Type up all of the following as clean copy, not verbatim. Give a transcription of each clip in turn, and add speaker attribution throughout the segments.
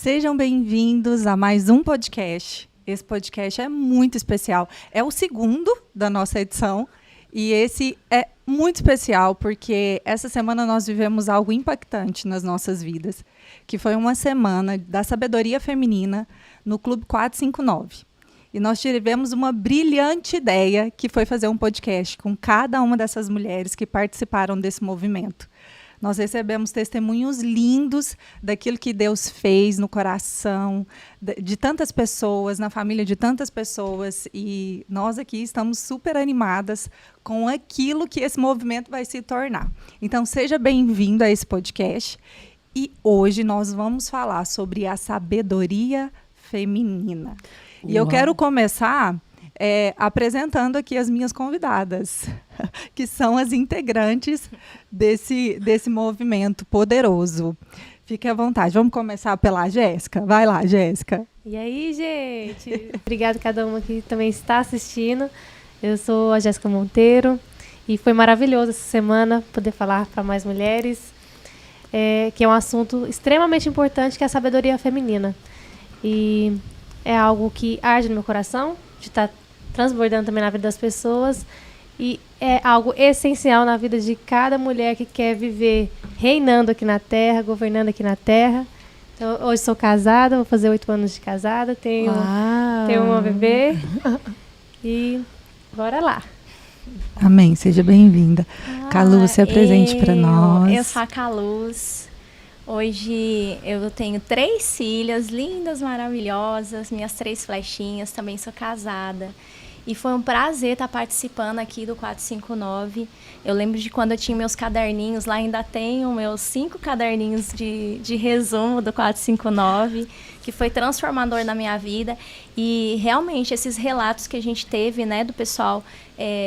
Speaker 1: Sejam bem-vindos a mais um podcast. Esse podcast é muito especial. É o segundo da nossa edição e esse é muito especial porque essa semana nós vivemos algo impactante nas nossas vidas, que foi uma semana da sabedoria feminina no Clube 459. E nós tivemos uma brilhante ideia, que foi fazer um podcast com cada uma dessas mulheres que participaram desse movimento. Nós recebemos testemunhos lindos daquilo que Deus fez no coração de tantas pessoas, na família de tantas pessoas. E nós aqui estamos super animadas com aquilo que esse movimento vai se tornar. Então, seja bem-vindo a esse podcast. E hoje nós vamos falar sobre a sabedoria feminina. E eu quero começar apresentando aqui as minhas convidadas, que são as integrantes desse movimento poderoso. Fique à vontade. Vamos começar pela Jéssica. Vai lá, Jéssica.
Speaker 2: E aí, gente? Obrigada a cada uma que também está assistindo. Eu sou a Jéssica Monteiro e foi maravilhoso essa semana poder falar para mais mulheres, que é um assunto extremamente importante, que é a sabedoria feminina. E é algo que arde no meu coração, de estar transbordando também na vida das pessoas. E é algo essencial na vida de cada mulher que quer viver reinando aqui na Terra, governando aqui na Terra. Então, hoje sou casada, vou fazer 8 anos de casada, tenho uma bebê. E bora lá.
Speaker 1: Amém, seja bem-vinda. Calu, se apresente para nós.
Speaker 3: Eu sou a Caluz. Hoje eu tenho 3 filhas lindas, maravilhosas, minhas 3 flechinhas, também sou casada. E foi um prazer estar participando aqui do 459. Eu lembro de quando eu tinha meus caderninhos, lá ainda tenho meus 5 caderninhos de resumo do 459, que foi transformador na minha vida. E realmente esses relatos que a gente teve, né, do pessoal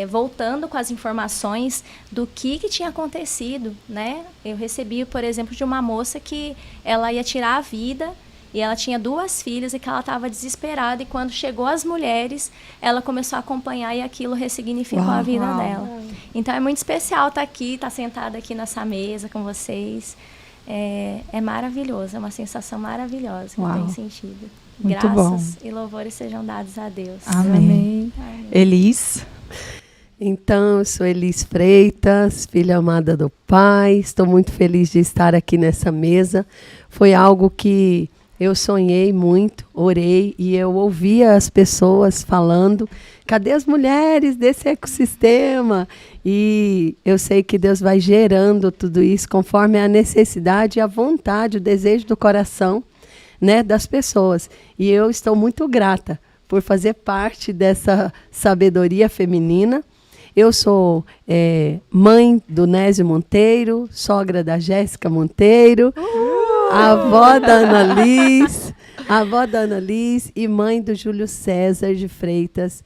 Speaker 3: voltando com as informações do que tinha acontecido, né? Eu recebi, por exemplo, de uma moça que ela ia tirar a vida. E ela tinha 2 filhas e que ela estava desesperada. E quando chegou as mulheres, ela começou a acompanhar e aquilo ressignificou a vida dela. Então é muito especial estar aqui, estar sentada aqui nessa mesa com vocês. É maravilhoso, é uma sensação maravilhosa que eu tenho sentido.
Speaker 1: Muito
Speaker 3: Graças
Speaker 1: bom.
Speaker 3: e louvores sejam dados a Deus.
Speaker 1: Amém. Amém. Elis?
Speaker 4: Então, eu sou Elis Freitas, filha amada do Pai. Estou muito feliz de estar aqui nessa mesa. Foi algo que eu sonhei muito, orei e eu ouvia as pessoas falando, cadê as mulheres desse ecossistema? E eu sei que Deus vai gerando tudo isso conforme a necessidade, a vontade, o desejo do coração, né, das pessoas. E eu estou muito grata por fazer parte dessa sabedoria feminina. Eu sou mãe do Nésio Monteiro, sogra da Jéssica Monteiro, a avó da Ana Liz e mãe do Júlio César de Freitas,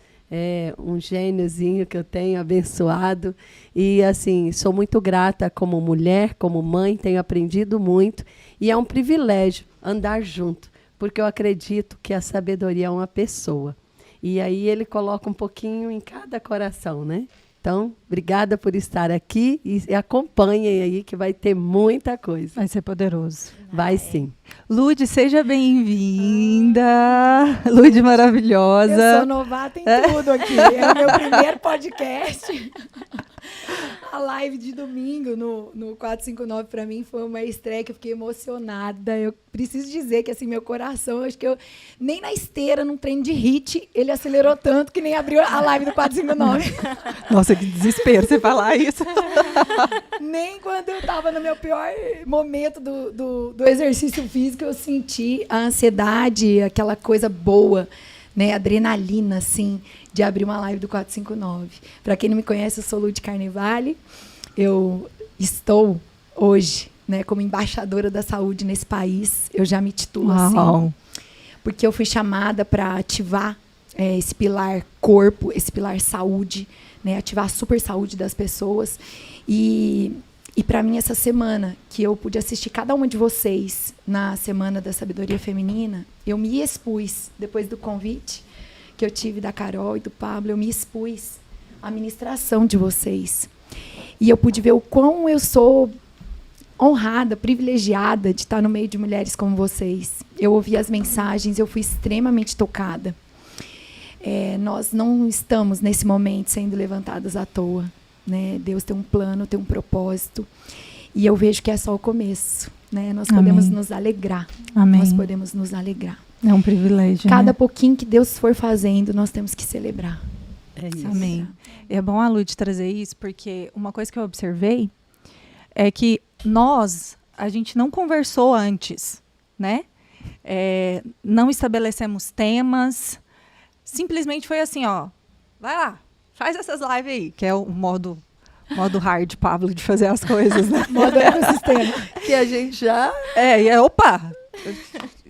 Speaker 4: um gêniozinho que eu tenho abençoado. E assim, sou muito grata como mulher, como mãe, tenho aprendido muito e é um privilégio andar junto, porque eu acredito que a sabedoria é uma pessoa. E aí ele coloca um pouquinho em cada coração, né? Então, obrigada por estar aqui e acompanhem aí que vai ter muita coisa.
Speaker 1: Vai ser poderoso.
Speaker 4: Vai sim.
Speaker 1: Lude, seja bem-vinda. Lude maravilhosa.
Speaker 5: Eu sou novata em tudo aqui. É o meu primeiro podcast. A live de domingo no 459 para mim foi uma estreia que eu fiquei emocionada. Eu preciso dizer que assim, meu coração, acho que eu nem na esteira, num treino de HIIT, ele acelerou tanto que nem abriu a live do 459.
Speaker 1: Nossa, que desespero você falar isso.
Speaker 5: Nem quando eu estava no meu pior momento do exercício físico, eu senti a ansiedade, aquela coisa boa, né, adrenalina, assim, de abrir uma live do 459. Para quem não me conhece, eu sou Lude Carnevale. Eu estou hoje, né, como embaixadora da saúde nesse país. Eu já me titulo assim, porque eu fui chamada para ativar esse pilar corpo, esse pilar saúde, né, ativar a super saúde das pessoas. E para mim, essa semana, que eu pude assistir cada uma de vocês na Semana da Sabedoria Feminina, eu me expus, depois do convite que eu tive da Carol e do Pablo, eu me expus à ministração de vocês. E eu pude ver o quão eu sou honrada, privilegiada de estar no meio de mulheres como vocês. Eu ouvi as mensagens, eu fui extremamente tocada. Nós não estamos, nesse momento, sendo levantadas à toa, né? Deus tem um plano, tem um propósito. E eu vejo que é só o começo, né? Nós podemos nos alegrar.
Speaker 1: Amém.
Speaker 5: Nós podemos nos alegrar.
Speaker 1: É um privilégio,
Speaker 5: Cada
Speaker 1: né?
Speaker 5: pouquinho que Deus for fazendo, nós temos que celebrar.
Speaker 4: É isso.
Speaker 1: Amém. É bom a Lud trazer isso, porque uma coisa que eu observei é que a gente não conversou antes, né? Não estabelecemos temas, simplesmente foi assim, ó, vai lá, faz essas lives aí, que é o modo hard, Pablo, de fazer as coisas, né?
Speaker 5: Modo ecossistema.
Speaker 4: Que a gente já...
Speaker 1: Opa,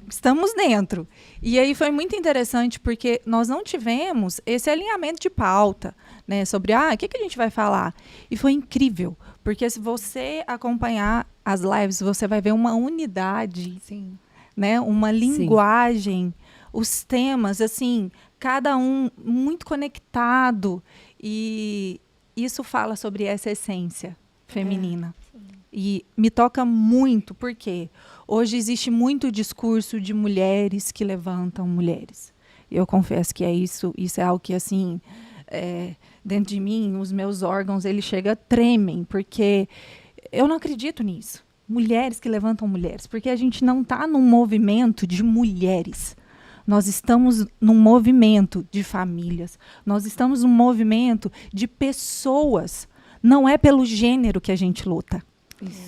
Speaker 1: estamos dentro. E aí foi muito interessante, porque nós não tivemos esse alinhamento de pauta, né? Sobre, o que a gente vai falar? E foi incrível, porque se você acompanhar as lives, você vai ver uma unidade,
Speaker 5: Sim.
Speaker 1: né? Uma linguagem, os temas, assim, cada um muito conectado. E isso fala sobre essa essência feminina. E me toca muito, porque hoje existe muito discurso de mulheres que levantam mulheres. Eu confesso que isso é algo que, assim, dentro de mim, os meus órgãos, eles tremem, porque eu não acredito nisso. Mulheres que levantam mulheres, porque a gente não está num movimento de mulheres. Nós estamos num movimento de famílias. Nós estamos num movimento de pessoas. Não é pelo gênero que a gente luta.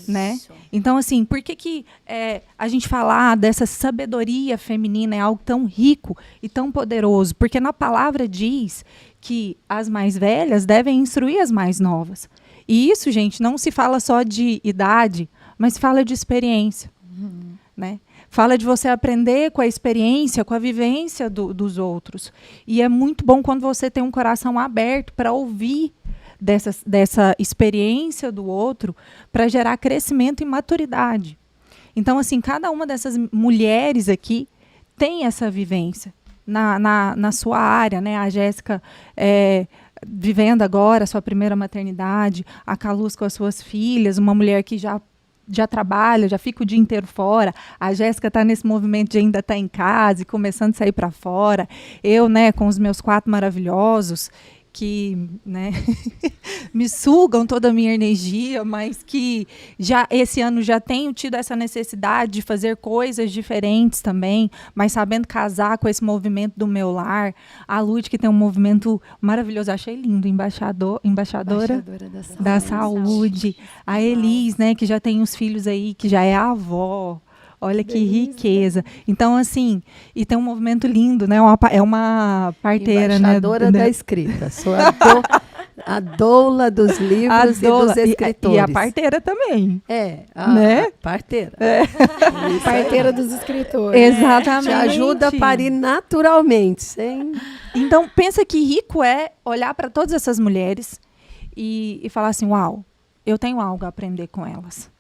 Speaker 1: Né? Então, assim, por que a gente falar dessa sabedoria feminina é algo tão rico e tão poderoso? Porque na palavra diz que as mais velhas devem instruir as mais novas. E isso, gente, não se fala só de idade, mas fala de experiência. Né? Fala de você aprender com a experiência, com a vivência dos outros. E é muito bom quando você tem um coração aberto para ouvir dessa experiência do outro, para gerar crescimento e maturidade. Então, assim, cada uma dessas mulheres aqui tem essa vivência na sua área, né? A Jéssica vivendo agora a sua primeira maternidade, a Caluz com as suas filhas, uma mulher que já trabalha, já fica o dia inteiro fora. A Jéssica está nesse movimento de ainda estar em casa e começando a sair para fora. Eu, né, com os meus 4 maravilhosos, que, né, me sugam toda a minha energia, mas que já esse ano já tenho tido essa necessidade de fazer coisas diferentes também, mas sabendo casar com esse movimento do meu lar. A Lud, que tem um movimento maravilhoso, achei lindo, embaixadora da saúde. A Elis, né, que já tem os filhos aí, que já é avó. Olha que riqueza. Então, assim, e tem um movimento lindo, né? É uma parteira,
Speaker 4: embaixadora, né? Da escrita. Sou a doula dos livros e dos escritores.
Speaker 1: E a parteira também.
Speaker 4: A parteira.
Speaker 5: Parteira dos escritores.
Speaker 1: Exatamente.
Speaker 4: Te ajuda a parir naturalmente.
Speaker 1: Então, pensa que rico é olhar para todas essas mulheres e falar assim, uau, eu tenho algo a aprender com elas.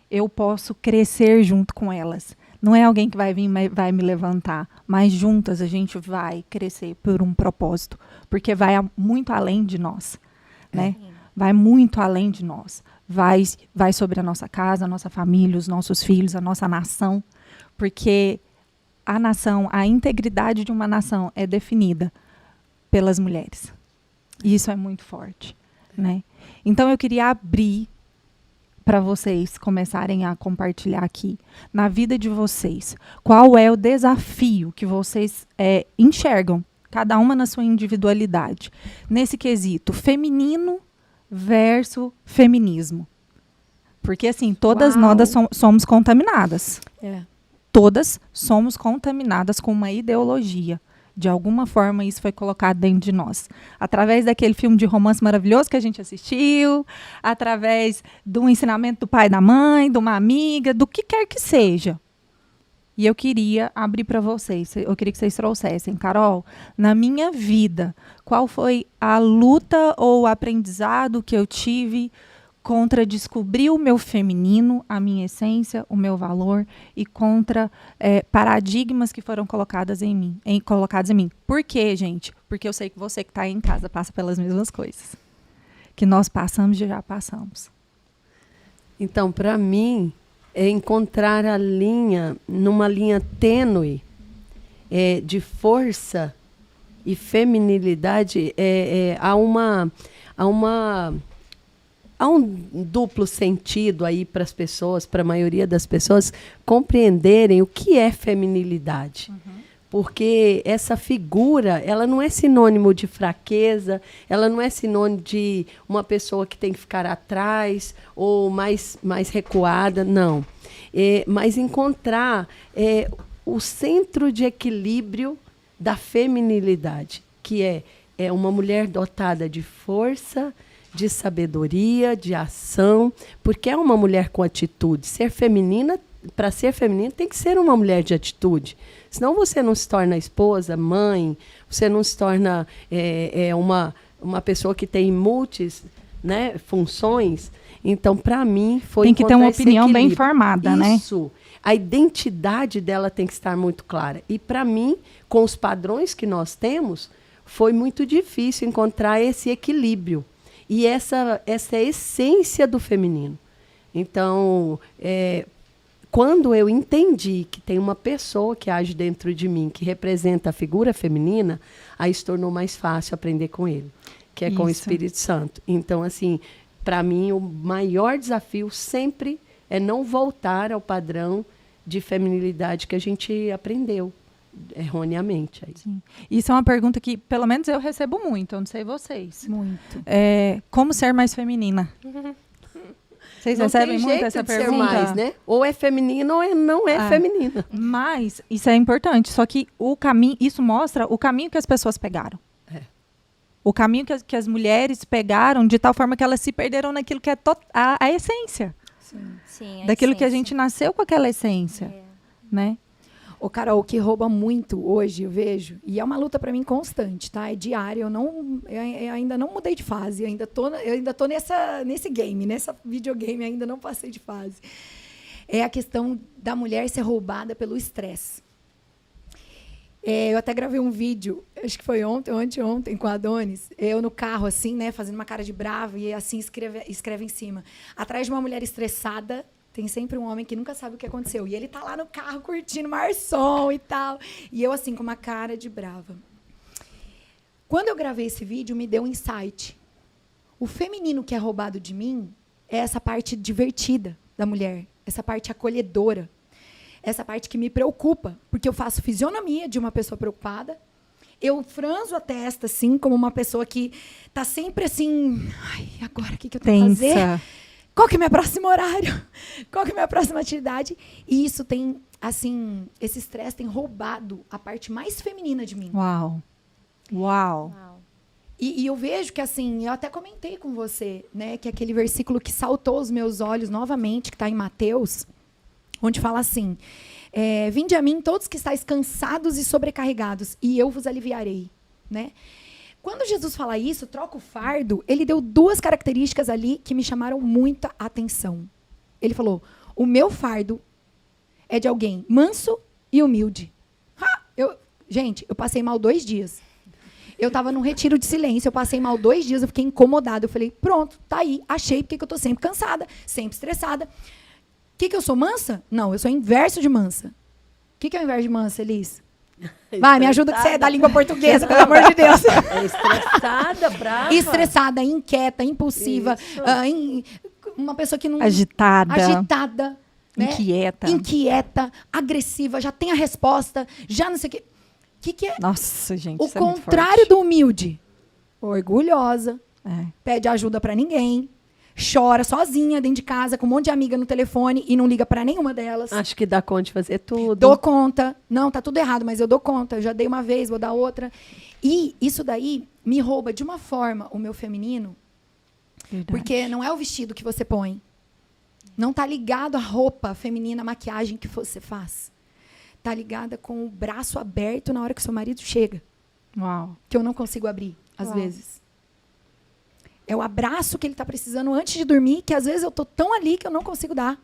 Speaker 1: Eu posso crescer junto com elas. Não é alguém que vai vir e vai me levantar, mas juntas a gente vai crescer por um propósito, porque vai muito além de nós, né? Vai muito além de nós. Vai sobre a nossa casa, a nossa família, os nossos filhos, a nossa nação, porque a nação, a integridade de uma nação é definida pelas mulheres. E isso é muito forte, né? Então eu queria abrir para vocês começarem a compartilhar aqui, na vida de vocês, qual é o desafio que vocês enxergam, cada uma na sua individualidade, nesse quesito feminino versus feminismo. Porque, assim, todas nós somos contaminadas. Todas somos contaminadas com uma ideologia. De alguma forma, isso foi colocado dentro de nós. Através daquele filme de romance maravilhoso que a gente assistiu, através do ensinamento do pai e da mãe, de uma amiga, do que quer que seja. E eu queria abrir para vocês, eu queria que vocês trouxessem, Carol, na minha vida, qual foi a luta ou o aprendizado que eu tive contra descobrir o meu feminino, a minha essência, o meu valor, e contra paradigmas que foram colocados em mim. Por quê, gente? Porque eu sei que você que está aí em casa passa pelas mesmas coisas. Que nós passamos e já passamos.
Speaker 4: Então, para mim, encontrar a linha, numa linha tênue, de força e feminilidade. Há um duplo sentido aí para as pessoas, para a maioria das pessoas, compreenderem o que é feminilidade. Porque essa figura, ela não é sinônimo de fraqueza, ela não é sinônimo de uma pessoa que tem que ficar atrás ou mais recuada, não. Mas encontrar o centro de equilíbrio da feminilidade, que é uma mulher dotada de força, de sabedoria, de ação, porque é uma mulher com atitude. Ser feminina, para ser feminina, tem que ser uma mulher de atitude. Senão você não se torna esposa, mãe, você não se torna uma pessoa que tem múltiplas, né, funções. Então, para mim, foi
Speaker 1: tem que ter uma opinião bem
Speaker 4: equilíbrio.
Speaker 1: formada, né?
Speaker 4: Isso. A identidade dela tem que estar muito clara. E, para mim, com os padrões que nós temos, foi muito difícil encontrar esse equilíbrio. E essa é a essência do feminino. Então, quando eu entendi que tem uma pessoa que age dentro de mim, que representa a figura feminina, aí se tornou mais fácil aprender com ele, que é com o Espírito Santo. Então, assim, para mim, o maior desafio sempre é não voltar ao padrão de feminilidade que a gente aprendeu erroneamente.
Speaker 1: Sim. Isso é uma pergunta que, pelo menos, eu recebo muito, eu não sei vocês.
Speaker 5: Muito.
Speaker 1: Como ser mais feminina? Vocês recebem muito essa pergunta?
Speaker 4: Ser mais, né? Ou é feminina ou não é feminina.
Speaker 1: Mas isso é importante, só que o caminho, isso mostra o caminho que as pessoas pegaram. O caminho que as mulheres pegaram de tal forma que elas se perderam naquilo que é a essência.
Speaker 3: Sim,
Speaker 1: daquilo que a gente nasceu com aquela essência, né?
Speaker 5: Ô, Carol, o que rouba muito hoje, eu vejo, e é uma luta para mim constante, tá? É diária, eu ainda não mudei de fase, eu ainda tô nesse game, nessa videogame, ainda não passei de fase. É a questão da mulher ser roubada pelo estresse. Eu até gravei um vídeo, acho que foi ontem ou anteontem, com a Adonis, eu no carro, assim, né, fazendo uma cara de brava, e assim escreve em cima. Atrás de uma mulher estressada, tem sempre um homem que nunca sabe o que aconteceu. E ele tá lá no carro curtindo o maior som e tal. E eu, assim, com uma cara de brava. Quando eu gravei esse vídeo, me deu um insight. O feminino que é roubado de mim é essa parte divertida da mulher, essa parte acolhedora, essa parte que me preocupa, porque eu faço fisionomia de uma pessoa preocupada, eu franzo a testa, assim, como uma pessoa que tá sempre assim, ai, agora o que eu tenho que fazer? Qual que é o meu próximo horário? Qual que é a minha próxima atividade? E isso tem, assim, esse estresse tem roubado a parte mais feminina de mim.
Speaker 1: Uau.
Speaker 5: E eu vejo que, assim, eu até comentei com você, né, que aquele versículo que saltou os meus olhos novamente, que está em Mateus, onde fala assim, vinde a mim todos que estáis cansados e sobrecarregados, e eu vos aliviarei, né? Quando Jesus fala isso, troca o fardo, ele deu duas características ali que me chamaram muita atenção. Ele falou, o meu fardo é de alguém manso e humilde. Gente, eu passei mal 2 dias. Eu estava num retiro de silêncio, eu passei mal 2 dias, eu fiquei incomodada. Eu falei, pronto, tá aí, achei, porque eu estou sempre cansada, sempre estressada. O que eu sou mansa? Não, eu sou inverso de mansa. O que é o inverso de mansa, Elis? Vai, me ajuda que você é da língua portuguesa, pelo amor de Deus.
Speaker 4: Estressada, brava.
Speaker 5: Estressada, inquieta, impulsiva. Uma pessoa que não... Agitada. Né? Inquieta, agressiva, já tem a resposta, já não sei o quê. Que é?
Speaker 1: Nossa, gente,
Speaker 5: o contrário do humilde. Orgulhosa, pede ajuda pra ninguém, chora sozinha dentro de casa, com um monte de amiga no telefone e não liga pra nenhuma delas.
Speaker 4: Acho que dá conta de fazer tudo.
Speaker 5: Dou conta. Não, tá tudo errado, mas eu dou conta. Eu já dei uma vez, vou dar outra. E isso daí me rouba de uma forma o meu feminino, porque não é o vestido que você põe. Não tá ligado à roupa feminina, a maquiagem que você faz. Tá ligada com o braço aberto na hora que seu marido chega.
Speaker 1: Uau.
Speaker 5: Que eu não consigo abrir, às vezes. É o abraço que ele está precisando antes de dormir, que às vezes eu estou tão ali que eu não consigo dar.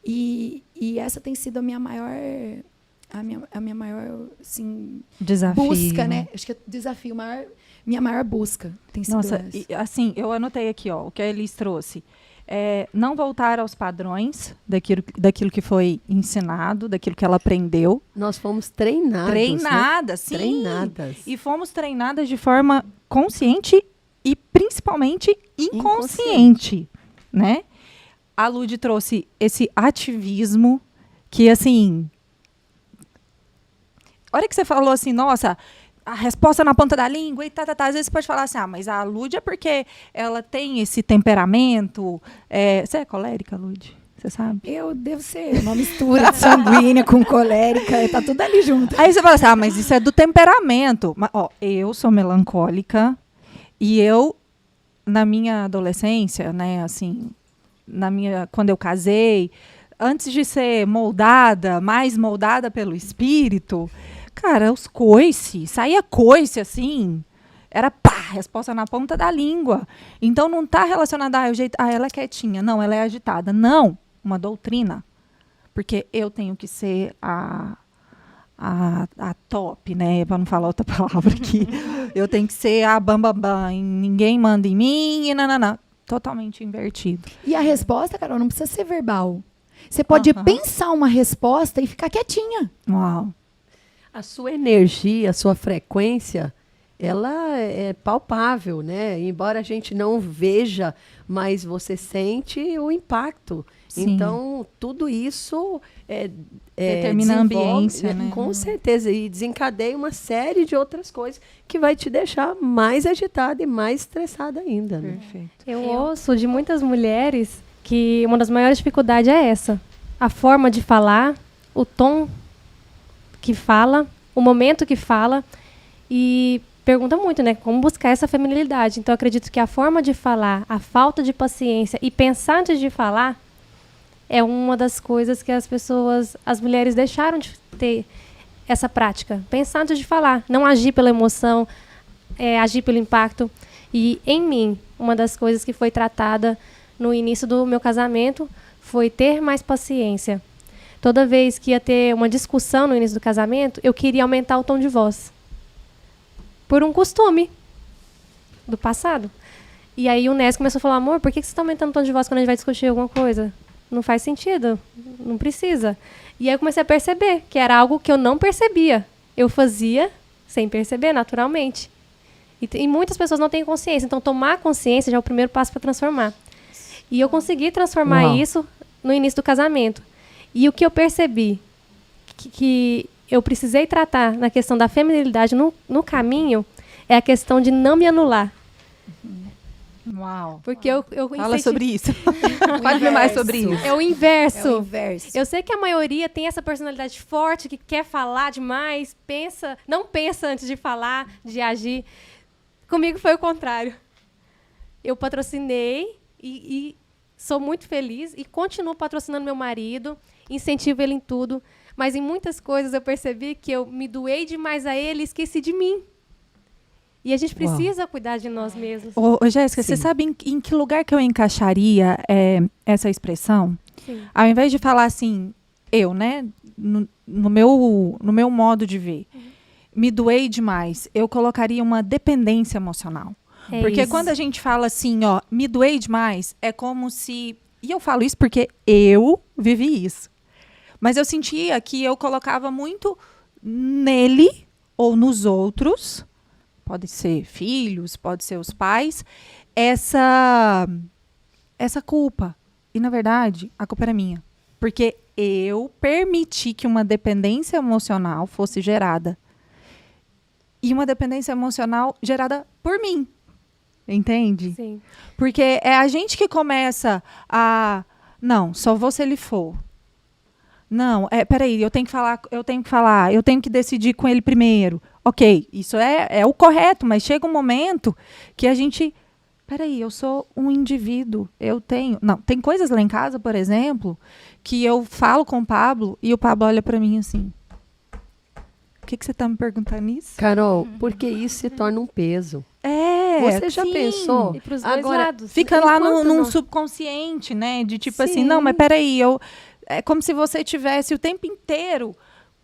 Speaker 5: E essa tem sido a minha maior, assim,
Speaker 1: desafio.
Speaker 5: Busca, né? Acho que é desafio, minha maior busca tem sido essa.
Speaker 1: Assim, eu anotei aqui, ó, o que a Elis trouxe. não voltar aos padrões daquilo que foi ensinado, daquilo que ela aprendeu.
Speaker 4: Nós fomos treinadas.
Speaker 1: Treinadas, sim.
Speaker 4: Treinadas.
Speaker 1: E fomos treinadas de forma consciente e principalmente inconsciente, né? A Lud trouxe esse ativismo que, assim... A hora que você falou assim, nossa... A resposta na ponta da língua e às vezes você pode falar assim, mas a Lud é porque ela tem esse temperamento. Você é colérica, Lud? Você sabe?
Speaker 5: Eu devo ser uma mistura de sanguínea com colérica, tá tudo ali junto.
Speaker 1: Aí você fala assim, mas isso é do temperamento. Mas, eu sou melancólica e eu, na minha adolescência, né, assim, quando eu casei, antes de ser mais moldada pelo espírito... Cara, os coice, saía coice assim, era resposta na ponta da língua. Então não está relacionada o jeito, ela é quietinha, não, ela é agitada. Não, uma doutrina. Porque eu tenho que ser a top, né? Para não falar outra palavra aqui. Eu tenho que ser a bambambam, ninguém manda em mim, e nananã. Totalmente invertido.
Speaker 5: E a resposta, Carol, não precisa ser verbal. Você pode pensar uma resposta e ficar quietinha.
Speaker 1: Uau.
Speaker 4: A sua energia, a sua frequência, ela é palpável, né? Embora a gente não veja, mas você sente o impacto.
Speaker 1: Sim.
Speaker 4: Então, tudo isso
Speaker 1: determina a ambiência, né?
Speaker 4: Com certeza. E desencadeia uma série de outras coisas que vai te deixar mais agitada e mais estressada ainda. Né?
Speaker 1: Perfeito.
Speaker 2: Eu ouço de muitas mulheres que uma das maiores dificuldades é essa. A forma de falar, o tom que fala, o momento que fala, e pergunta muito, né, como buscar essa feminilidade. Então, eu acredito que a forma de falar, a falta de paciência e pensar antes de falar é uma das coisas que as mulheres deixaram de ter essa prática. Pensar antes de falar, não agir pela emoção, agir pelo impacto. E, em mim, uma das coisas que foi tratada no início do meu casamento foi ter mais paciência. Toda vez que ia ter uma discussão no início do casamento, eu queria aumentar o tom de voz. Por um costume do passado. E aí o Nés começou a falar, amor, por que você está aumentando o tom de voz quando a gente vai discutir alguma coisa? Não faz sentido, não precisa. E aí eu comecei a perceber que era algo que eu não percebia. Eu fazia sem perceber, naturalmente. E muitas pessoas não têm consciência. Então, tomar consciência já é o primeiro passo para transformar. E eu consegui transformar isso no início do casamento. E o que eu percebi que eu precisei tratar na questão da feminilidade no caminho é a questão de não me anular.
Speaker 1: Uau.
Speaker 2: Porque eu
Speaker 1: Fala sobre isso. Fale mais sobre isso.
Speaker 2: É o inverso.
Speaker 5: É o inverso.
Speaker 2: Eu sei que a maioria tem essa personalidade forte, que quer falar demais, não pensa antes de falar, de agir. Comigo foi o contrário. Eu patrocinei e sou muito feliz e continuo patrocinando meu marido, incentivo ele em tudo, mas em muitas coisas eu percebi que eu me doei demais a ele e esqueci de mim. E a gente precisa cuidar de nós mesmos.
Speaker 1: Jéssica, você sabe em que lugar que eu encaixaria essa expressão?
Speaker 2: Sim.
Speaker 1: Ao invés de falar assim, eu, né, no meu modo de ver, me doei demais, eu colocaria uma dependência emocional. Porque
Speaker 2: isso.
Speaker 1: quando a gente fala assim, me doei demais, é como se... E eu falo isso porque eu vivi isso. Mas eu sentia que eu colocava muito nele ou nos outros, pode ser filhos, pode ser os pais, essa culpa. E, na verdade, a culpa era minha. Porque eu permiti que uma dependência emocional fosse gerada. E uma dependência emocional gerada por mim. Entende?
Speaker 2: Sim.
Speaker 1: Porque é a gente que começa a... Não, só vou se ele for. Não, peraí, eu tenho que decidir com ele primeiro. Ok, isso é o correto, mas chega um momento que a gente... Peraí, eu sou um indivíduo, eu tenho... Não, tem coisas lá em casa, por exemplo, que eu falo com o Pablo e o Pablo olha para mim assim... O que você está me perguntando isso?
Speaker 4: Carol, porque isso se torna um peso. Você já
Speaker 1: sim.
Speaker 4: pensou?
Speaker 2: E pros dois
Speaker 4: Agora,
Speaker 2: lados.
Speaker 1: Fica lá
Speaker 4: enquanto
Speaker 1: num
Speaker 4: não-
Speaker 1: subconsciente, né? De tipo
Speaker 4: Sim.
Speaker 1: assim, não, mas peraí, é como se você tivesse o tempo inteiro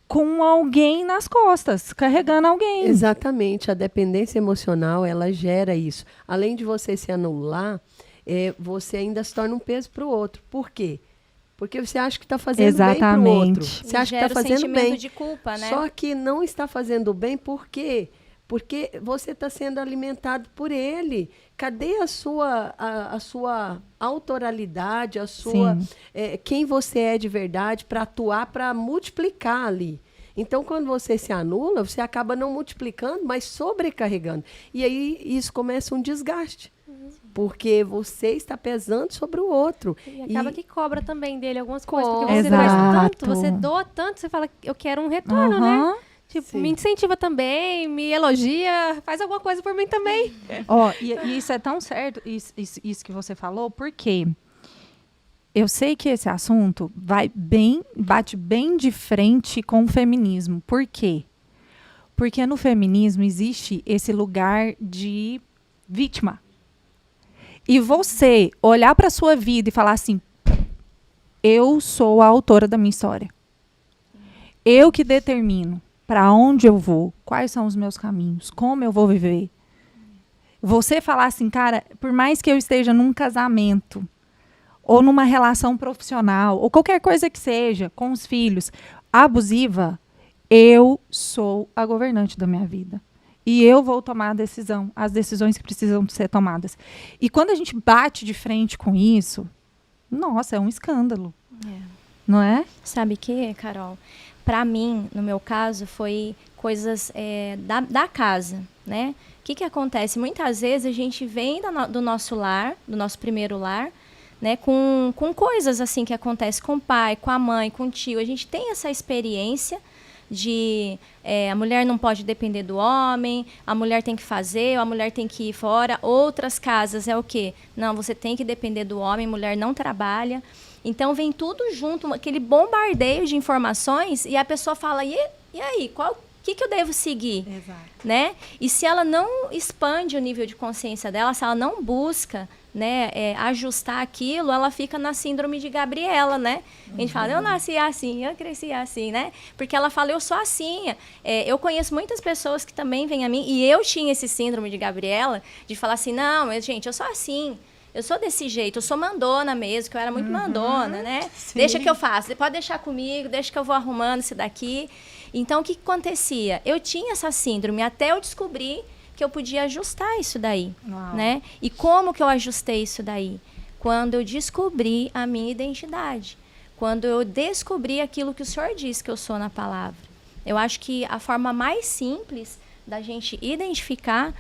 Speaker 1: com alguém nas costas, carregando alguém.
Speaker 4: Exatamente, a dependência emocional, ela gera isso. Além de você se anular, você ainda se torna um peso para o outro. Por quê? Porque você acha que está fazendo
Speaker 1: Exatamente.
Speaker 4: bem para o outro.
Speaker 3: E
Speaker 4: Você acha que
Speaker 3: gera
Speaker 4: está
Speaker 3: o
Speaker 4: fazendo
Speaker 3: sentimento
Speaker 4: bem.
Speaker 3: de culpa, né?
Speaker 4: Só que não está fazendo bem por quê? Porque você está sendo alimentado por ele. Cadê a sua autoralidade, quem você é de verdade para atuar, para multiplicar ali? Então, quando você se anula, você acaba não multiplicando, mas sobrecarregando. E aí isso começa um desgaste. Porque você está pesando sobre o outro.
Speaker 2: E acaba que cobra também dele algumas coisas. Porque
Speaker 4: Cobra.
Speaker 2: você faz
Speaker 1: Exato.
Speaker 2: tanto, você doa tanto, você fala, eu quero um retorno, né?
Speaker 1: Aham.
Speaker 2: Tipo,
Speaker 4: Sim.
Speaker 2: me incentiva também, me elogia, faz alguma coisa por mim também.
Speaker 1: Ó, e isso é tão certo, isso que você falou, porque eu sei que esse assunto bate bem de frente com o feminismo. Por quê? Porque no feminismo existe esse lugar de vítima. E você olhar para a sua vida e falar assim, eu sou a autora da minha história. Eu que determino para onde eu vou, quais são os meus caminhos, como eu vou viver. Você falar assim, cara, por mais que eu esteja num casamento, ou numa relação profissional, ou qualquer coisa que seja, com os filhos, abusiva, eu sou a governante da minha vida. E eu vou tomar a decisão, as decisões que precisam ser tomadas. E quando a gente bate de frente com isso, nossa, é um escândalo. Não é?
Speaker 3: Sabe o que, Carol? Para mim, no meu caso, foi coisas da casa, né? O que acontece? Muitas vezes a gente vem do nosso lar, do nosso primeiro lar, né? Com coisas assim que acontecem com o pai, com a mãe, com o tio. A gente tem essa experiência de a mulher não pode depender do homem, a mulher tem que fazer, a mulher tem que ir fora. Outras casas é o quê? Não, você tem que depender do homem, mulher não trabalha. Então vem tudo junto, aquele bombardeio de informações, e a pessoa fala, e aí, o que eu devo seguir?
Speaker 1: Exato.
Speaker 3: Né? E se ela não expande o nível de consciência dela, se ela não busca, né, ajustar aquilo, ela fica na síndrome de Gabriela, né? A gente fala, eu nasci assim, eu cresci assim, né? Porque ela fala, eu sou assim. Eu conheço muitas pessoas que também vêm a mim, e eu tinha esse síndrome de Gabriela, de falar assim, não, gente, eu sou assim. Eu sou desse jeito, eu sou mandona mesmo, que eu era muito mandona, né?
Speaker 1: Sim.
Speaker 3: Deixa que eu faço, pode deixar comigo, deixa que eu vou arrumando isso daqui. Então, o que acontecia? Eu tinha essa síndrome até eu descobrir que eu podia ajustar isso daí, né? E como que eu ajustei isso daí? Quando eu descobri a minha identidade. Quando eu descobri aquilo que o Senhor disse que eu sou na palavra. Eu acho que a forma mais simples da gente identificar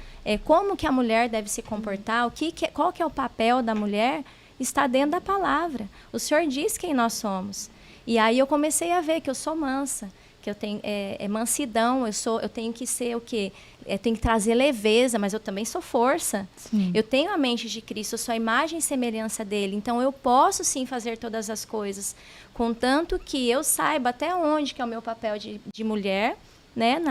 Speaker 3: como que a mulher deve se comportar, qual que é o papel da mulher, está dentro da palavra. O Senhor diz quem nós somos. E aí eu comecei a ver que eu sou mansa, que eu tenho mansidão, eu tenho que ser o quê? Eu tenho que trazer leveza, mas eu também sou força.
Speaker 1: Sim.
Speaker 3: Eu tenho a mente de Cristo, eu sou a imagem e semelhança dele. Então eu posso sim fazer todas as coisas, contanto que eu saiba até onde que é o meu papel de mulher, né,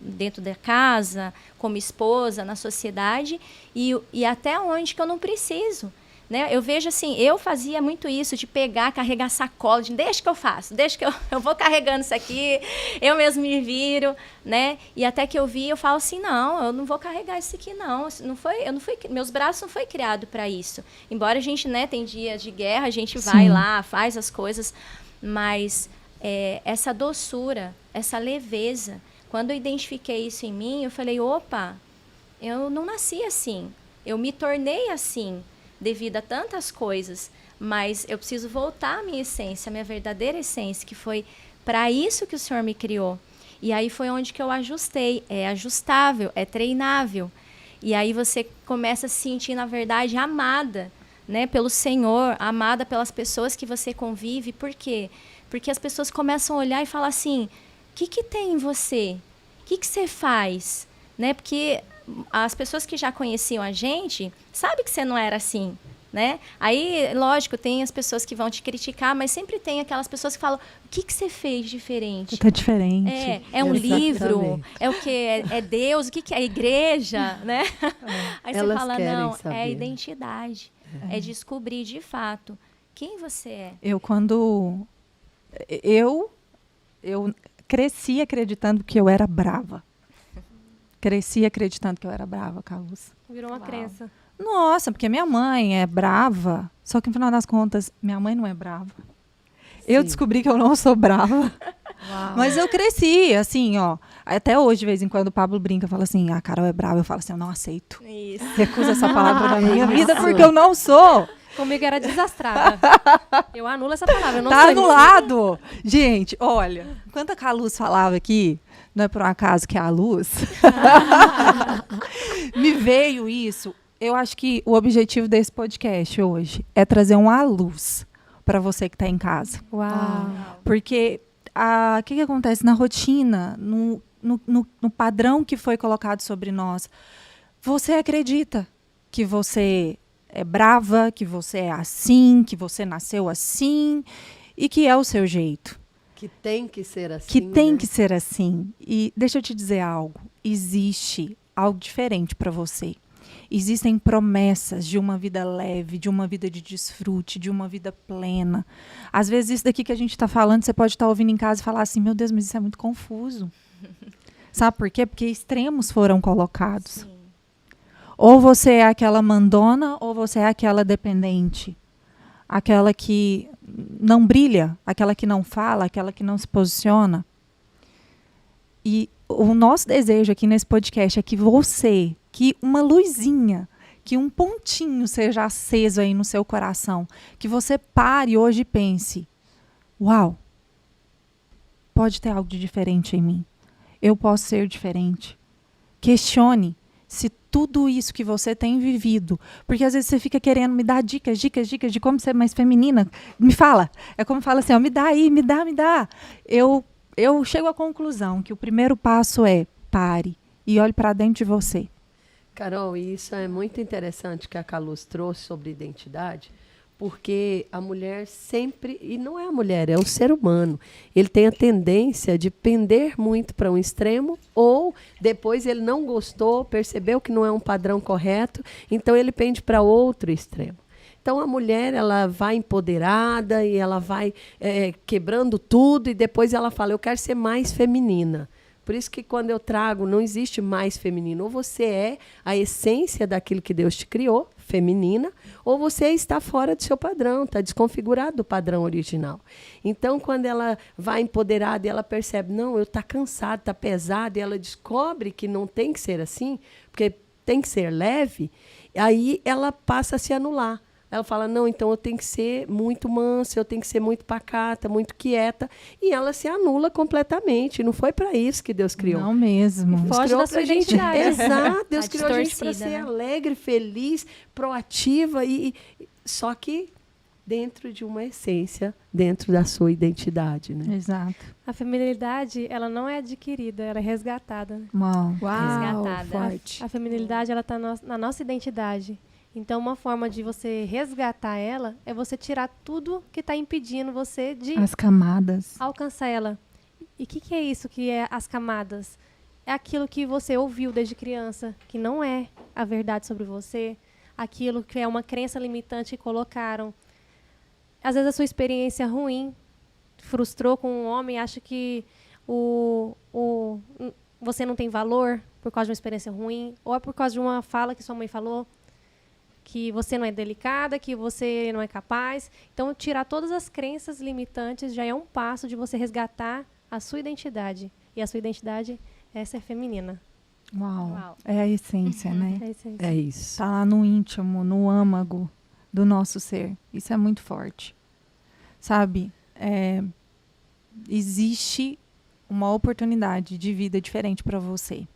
Speaker 3: dentro da casa, como esposa, na sociedade, e até onde que eu não preciso. Né? Eu vejo assim, eu fazia muito isso, de pegar, carregar sacola, deixa que eu faço, deixa que eu vou carregando isso aqui, eu mesmo me viro, né? E até que eu falo assim, não, eu não vou carregar isso aqui, não. Meus braços não foi criado para isso. Embora a gente, né, tem dias de guerra, a gente vai lá, faz as coisas, mas essa doçura, essa leveza, quando eu identifiquei isso em mim, eu falei, opa, eu não nasci assim, eu me tornei assim, devido a tantas coisas, mas eu preciso voltar à minha essência, à minha verdadeira essência, que foi para isso que o Senhor me criou. E aí foi onde que eu ajustei. É ajustável, é treinável. E aí você começa a se sentir, na verdade, amada, né, pelo Senhor, amada pelas pessoas que você convive. Por quê? Porque as pessoas começam a olhar e falar assim, o que tem em você? O que você faz? Né? Porque as pessoas que já conheciam a gente sabem que você não era assim, né? Aí, lógico, tem as pessoas que vão te criticar, mas sempre tem aquelas pessoas que falam, o que você fez diferente?
Speaker 1: Tá diferente.
Speaker 3: É um
Speaker 4: Exatamente.
Speaker 3: livro? É o quê? É Deus? O que é a igreja? Né? Aí
Speaker 4: Elas
Speaker 3: você fala,
Speaker 4: querem
Speaker 3: não,
Speaker 4: saber.
Speaker 3: é a identidade. É descobrir, de fato, quem você é.
Speaker 1: Eu cresci acreditando que eu era brava. Cresci acreditando que eu era brava, Carlos.
Speaker 2: Virou uma crença.
Speaker 1: Nossa, porque minha mãe é brava. Só que no final das contas, minha mãe não é brava. Eu
Speaker 4: Sim.
Speaker 1: descobri que eu não sou brava.
Speaker 5: Uau.
Speaker 1: Mas eu cresci, assim, ó. Até hoje, de vez em quando, o Pablo brinca, fala assim, a Carol é brava. Eu falo assim, eu não aceito.
Speaker 3: Isso.
Speaker 1: Recuso essa palavra da minha
Speaker 4: Isso.
Speaker 1: vida porque eu não sou.
Speaker 2: Comigo era desastrada. Eu anulo essa palavra. Eu não
Speaker 1: Tá
Speaker 2: sou
Speaker 1: anulado. Gente, olha, enquanto a Luz falava aqui, não é por um acaso que é a Luz, me veio isso. Eu acho que o objetivo desse podcast hoje é trazer uma luz para você que está em casa.
Speaker 2: Uau.
Speaker 1: Porque o que acontece na rotina, no padrão que foi colocado sobre nós? Você acredita que você é brava, que você é assim, que você nasceu assim e que é o seu jeito.
Speaker 4: Que tem que ser assim.
Speaker 1: Que tem
Speaker 4: né?
Speaker 1: que ser assim. E deixa eu te dizer algo. Existe algo diferente para você. Existem promessas de uma vida leve, de uma vida de desfrute, de uma vida plena. Às vezes isso daqui que a gente está falando, você pode estar ouvindo em casa e falar assim, meu Deus, mas isso é muito confuso. Sabe por quê? Porque extremos foram colocados.
Speaker 3: Sim.
Speaker 1: Ou você é aquela mandona, ou você é aquela dependente. Aquela que não brilha, aquela que não fala, aquela que não se posiciona. E o nosso desejo aqui nesse podcast é que você, que uma luzinha, que um pontinho seja aceso aí no seu coração, que você pare hoje e pense, uau, pode ter algo de diferente em mim. Eu posso ser diferente. Questione se tudo isso que você tem vivido, porque às vezes você fica querendo me dar dicas de como ser mais feminina. Me fala. É como fala assim, ó, me dá aí, me dá. Eu chego à conclusão que o primeiro passo é pare e olhe para dentro de você.
Speaker 4: Carol, e isso é muito interessante que a Caluz trouxe sobre identidade, porque a mulher sempre, e não é a mulher, é o ser humano, ele tem a tendência de pender muito para um extremo, ou depois ele não gostou, percebeu que não é um padrão correto, então ele pende para outro extremo. Então a mulher, ela vai empoderada e ela vai quebrando tudo e depois ela fala, eu quero ser mais feminina. Por isso que quando eu trago, não existe mais feminino. Ou você é a essência daquilo que Deus te criou, feminina, ou você está fora do seu padrão, está desconfigurado do padrão original. Então, quando ela vai empoderada e ela percebe, não, eu estou cansada, está pesada, e ela descobre que não tem que ser assim, porque tem que ser leve, aí ela passa a se anular. Ela fala, não, então eu tenho que ser muito mansa, eu tenho que ser muito pacata, muito quieta. E ela se anula completamente. Não foi para isso que Deus criou.
Speaker 1: Não mesmo.
Speaker 4: Deus
Speaker 2: Foge
Speaker 4: criou
Speaker 2: da sua
Speaker 4: pra gente-
Speaker 2: identidade.
Speaker 4: Exato. Deus
Speaker 3: Tá
Speaker 4: criou a gente para
Speaker 3: distorcida,
Speaker 4: ser
Speaker 3: né?
Speaker 4: alegre, feliz, proativa. Só que dentro de uma essência, dentro da sua identidade. Né?
Speaker 1: Exato.
Speaker 2: A feminilidade, ela não é adquirida, ela é resgatada. Né?
Speaker 1: Uau.
Speaker 5: Uau,
Speaker 3: Resgatada.
Speaker 5: forte.
Speaker 2: A feminilidade, ela está na nossa identidade. Então, uma forma de você resgatar ela é você tirar tudo que está impedindo você de
Speaker 1: As camadas.
Speaker 2: alcançar ela. E o que é isso que é as camadas? É aquilo que você ouviu desde criança, que não é a verdade sobre você, aquilo que é uma crença limitante que colocaram. Às vezes a sua experiência ruim frustrou com um homem, acha que você não tem valor por causa de uma experiência ruim, ou é por causa de uma fala que sua mãe falou, que você não é delicada, que você não é capaz. Então, tirar todas as crenças limitantes já é um passo de você resgatar a sua identidade. E a sua identidade é ser feminina.
Speaker 1: Uau.
Speaker 3: Uau.
Speaker 1: É a essência, né?
Speaker 2: É isso aí.
Speaker 4: É isso.
Speaker 1: Tá lá no íntimo, no âmago do nosso ser. Isso é muito forte. Sabe? Existe uma oportunidade de vida diferente para você.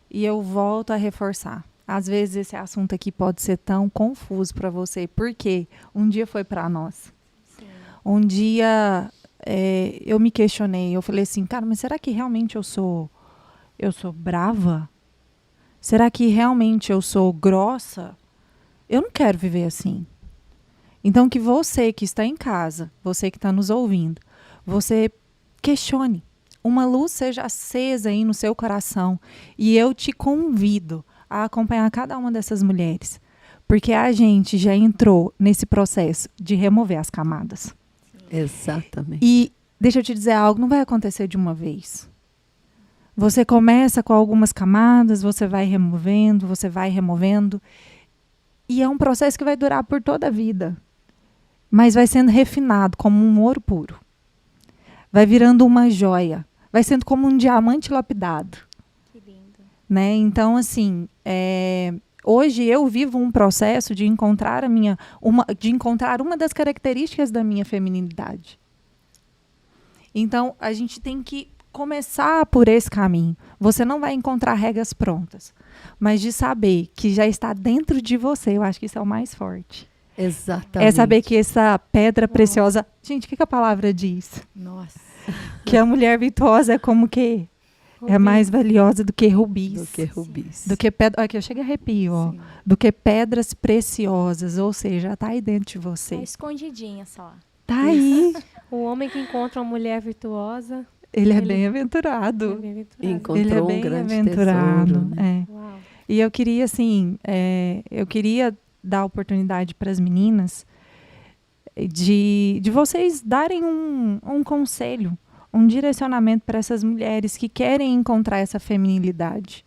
Speaker 1: E eu volto a reforçar. Às vezes esse assunto aqui pode ser tão confuso para você, porque um dia foi para nós.
Speaker 3: Sim.
Speaker 1: Um dia eu me questionei, eu falei assim, cara, mas será que realmente eu sou brava? Será que realmente eu sou grossa? Eu não quero viver assim. Então que você que está em casa, você que está nos ouvindo, você questione. Uma luz seja acesa aí no seu coração e eu te convido a acompanhar cada uma dessas mulheres, porque a gente já entrou nesse processo de remover as camadas.
Speaker 4: Exatamente.
Speaker 1: E deixa eu te dizer algo, não vai acontecer de uma vez. Você começa com algumas camadas, você vai removendo, E é um processo que vai durar por toda a vida. Mas vai sendo refinado como um ouro puro. Vai virando uma joia. Vai sendo como um diamante lapidado.
Speaker 3: Que lindo.
Speaker 1: Né? Então, assim, hoje eu vivo um processo de encontrar uma das características da minha feminilidade. Então, a gente tem que começar por esse caminho. Você não vai encontrar regras prontas, mas de saber que já está dentro de você, eu acho que isso é o mais forte.
Speaker 4: Exatamente.
Speaker 1: É saber que essa pedra preciosa... Gente, o que a palavra diz?
Speaker 5: Nossa.
Speaker 1: Que a mulher virtuosa é como que... É mais valiosa do que rubis.
Speaker 4: Do que rubis.
Speaker 1: Do que pedra... Aqui eu chego a arrepio, ó.
Speaker 5: Sim.
Speaker 1: Do que pedras preciosas. Ou seja, está aí dentro de
Speaker 3: Tá
Speaker 1: você.
Speaker 3: escondidinha só.
Speaker 1: Tá aí.
Speaker 2: O homem que encontra uma mulher virtuosa,
Speaker 1: Ele é
Speaker 2: Ele-
Speaker 1: bem-aventurado.
Speaker 2: é bem-aventurado.
Speaker 4: Encontrou
Speaker 1: Ele é
Speaker 4: um grande
Speaker 1: bem-aventurado.
Speaker 4: tesouro, né?
Speaker 1: É.
Speaker 2: Uau.
Speaker 1: E eu queria, assim, eu queria dar oportunidade para as meninas de vocês darem um conselho, um direcionamento para essas mulheres que querem encontrar essa feminilidade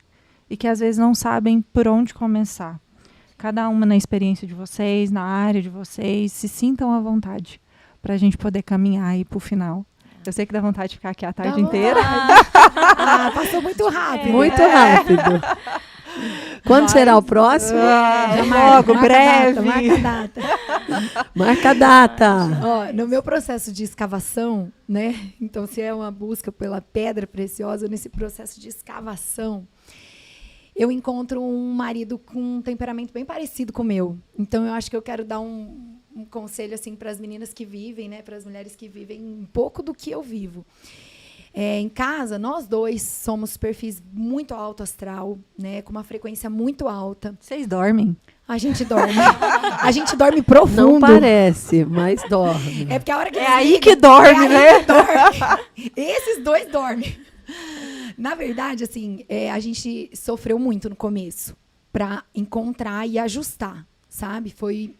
Speaker 1: e que às vezes não sabem por onde começar. Cada uma na experiência de vocês, na área de vocês, se sintam à vontade para a gente poder caminhar aí para o final. Eu sei que dá vontade de ficar aqui a tarde
Speaker 5: Dá
Speaker 1: inteira.
Speaker 5: Ah, passou muito rápido.
Speaker 4: Muito rápido. Quando será o próximo?
Speaker 5: Já
Speaker 1: Logo,
Speaker 5: marca
Speaker 1: breve.
Speaker 5: Marca a data.
Speaker 4: Marca a data.
Speaker 5: Ó, no meu processo de escavação, né? Então, se é uma busca pela pedra preciosa, nesse processo de escavação, eu encontro um marido com um temperamento bem parecido com o meu. Então, eu acho que eu quero dar um conselho assim para as meninas que vivem, né? Para as mulheres que vivem um pouco do que eu vivo. Em casa, nós dois somos perfis muito alto astral, né? Com uma frequência muito alta.
Speaker 1: Vocês dormem?
Speaker 5: A gente dorme. A gente dorme profundo.
Speaker 4: Não parece, mas dorme.
Speaker 5: É porque a hora que
Speaker 1: É
Speaker 5: desliga,
Speaker 1: aí que dorme,
Speaker 5: é
Speaker 1: né?
Speaker 5: aí que dorme. Esses dois dormem. Na verdade, assim, a gente sofreu muito no começo para encontrar e ajustar, sabe? Foi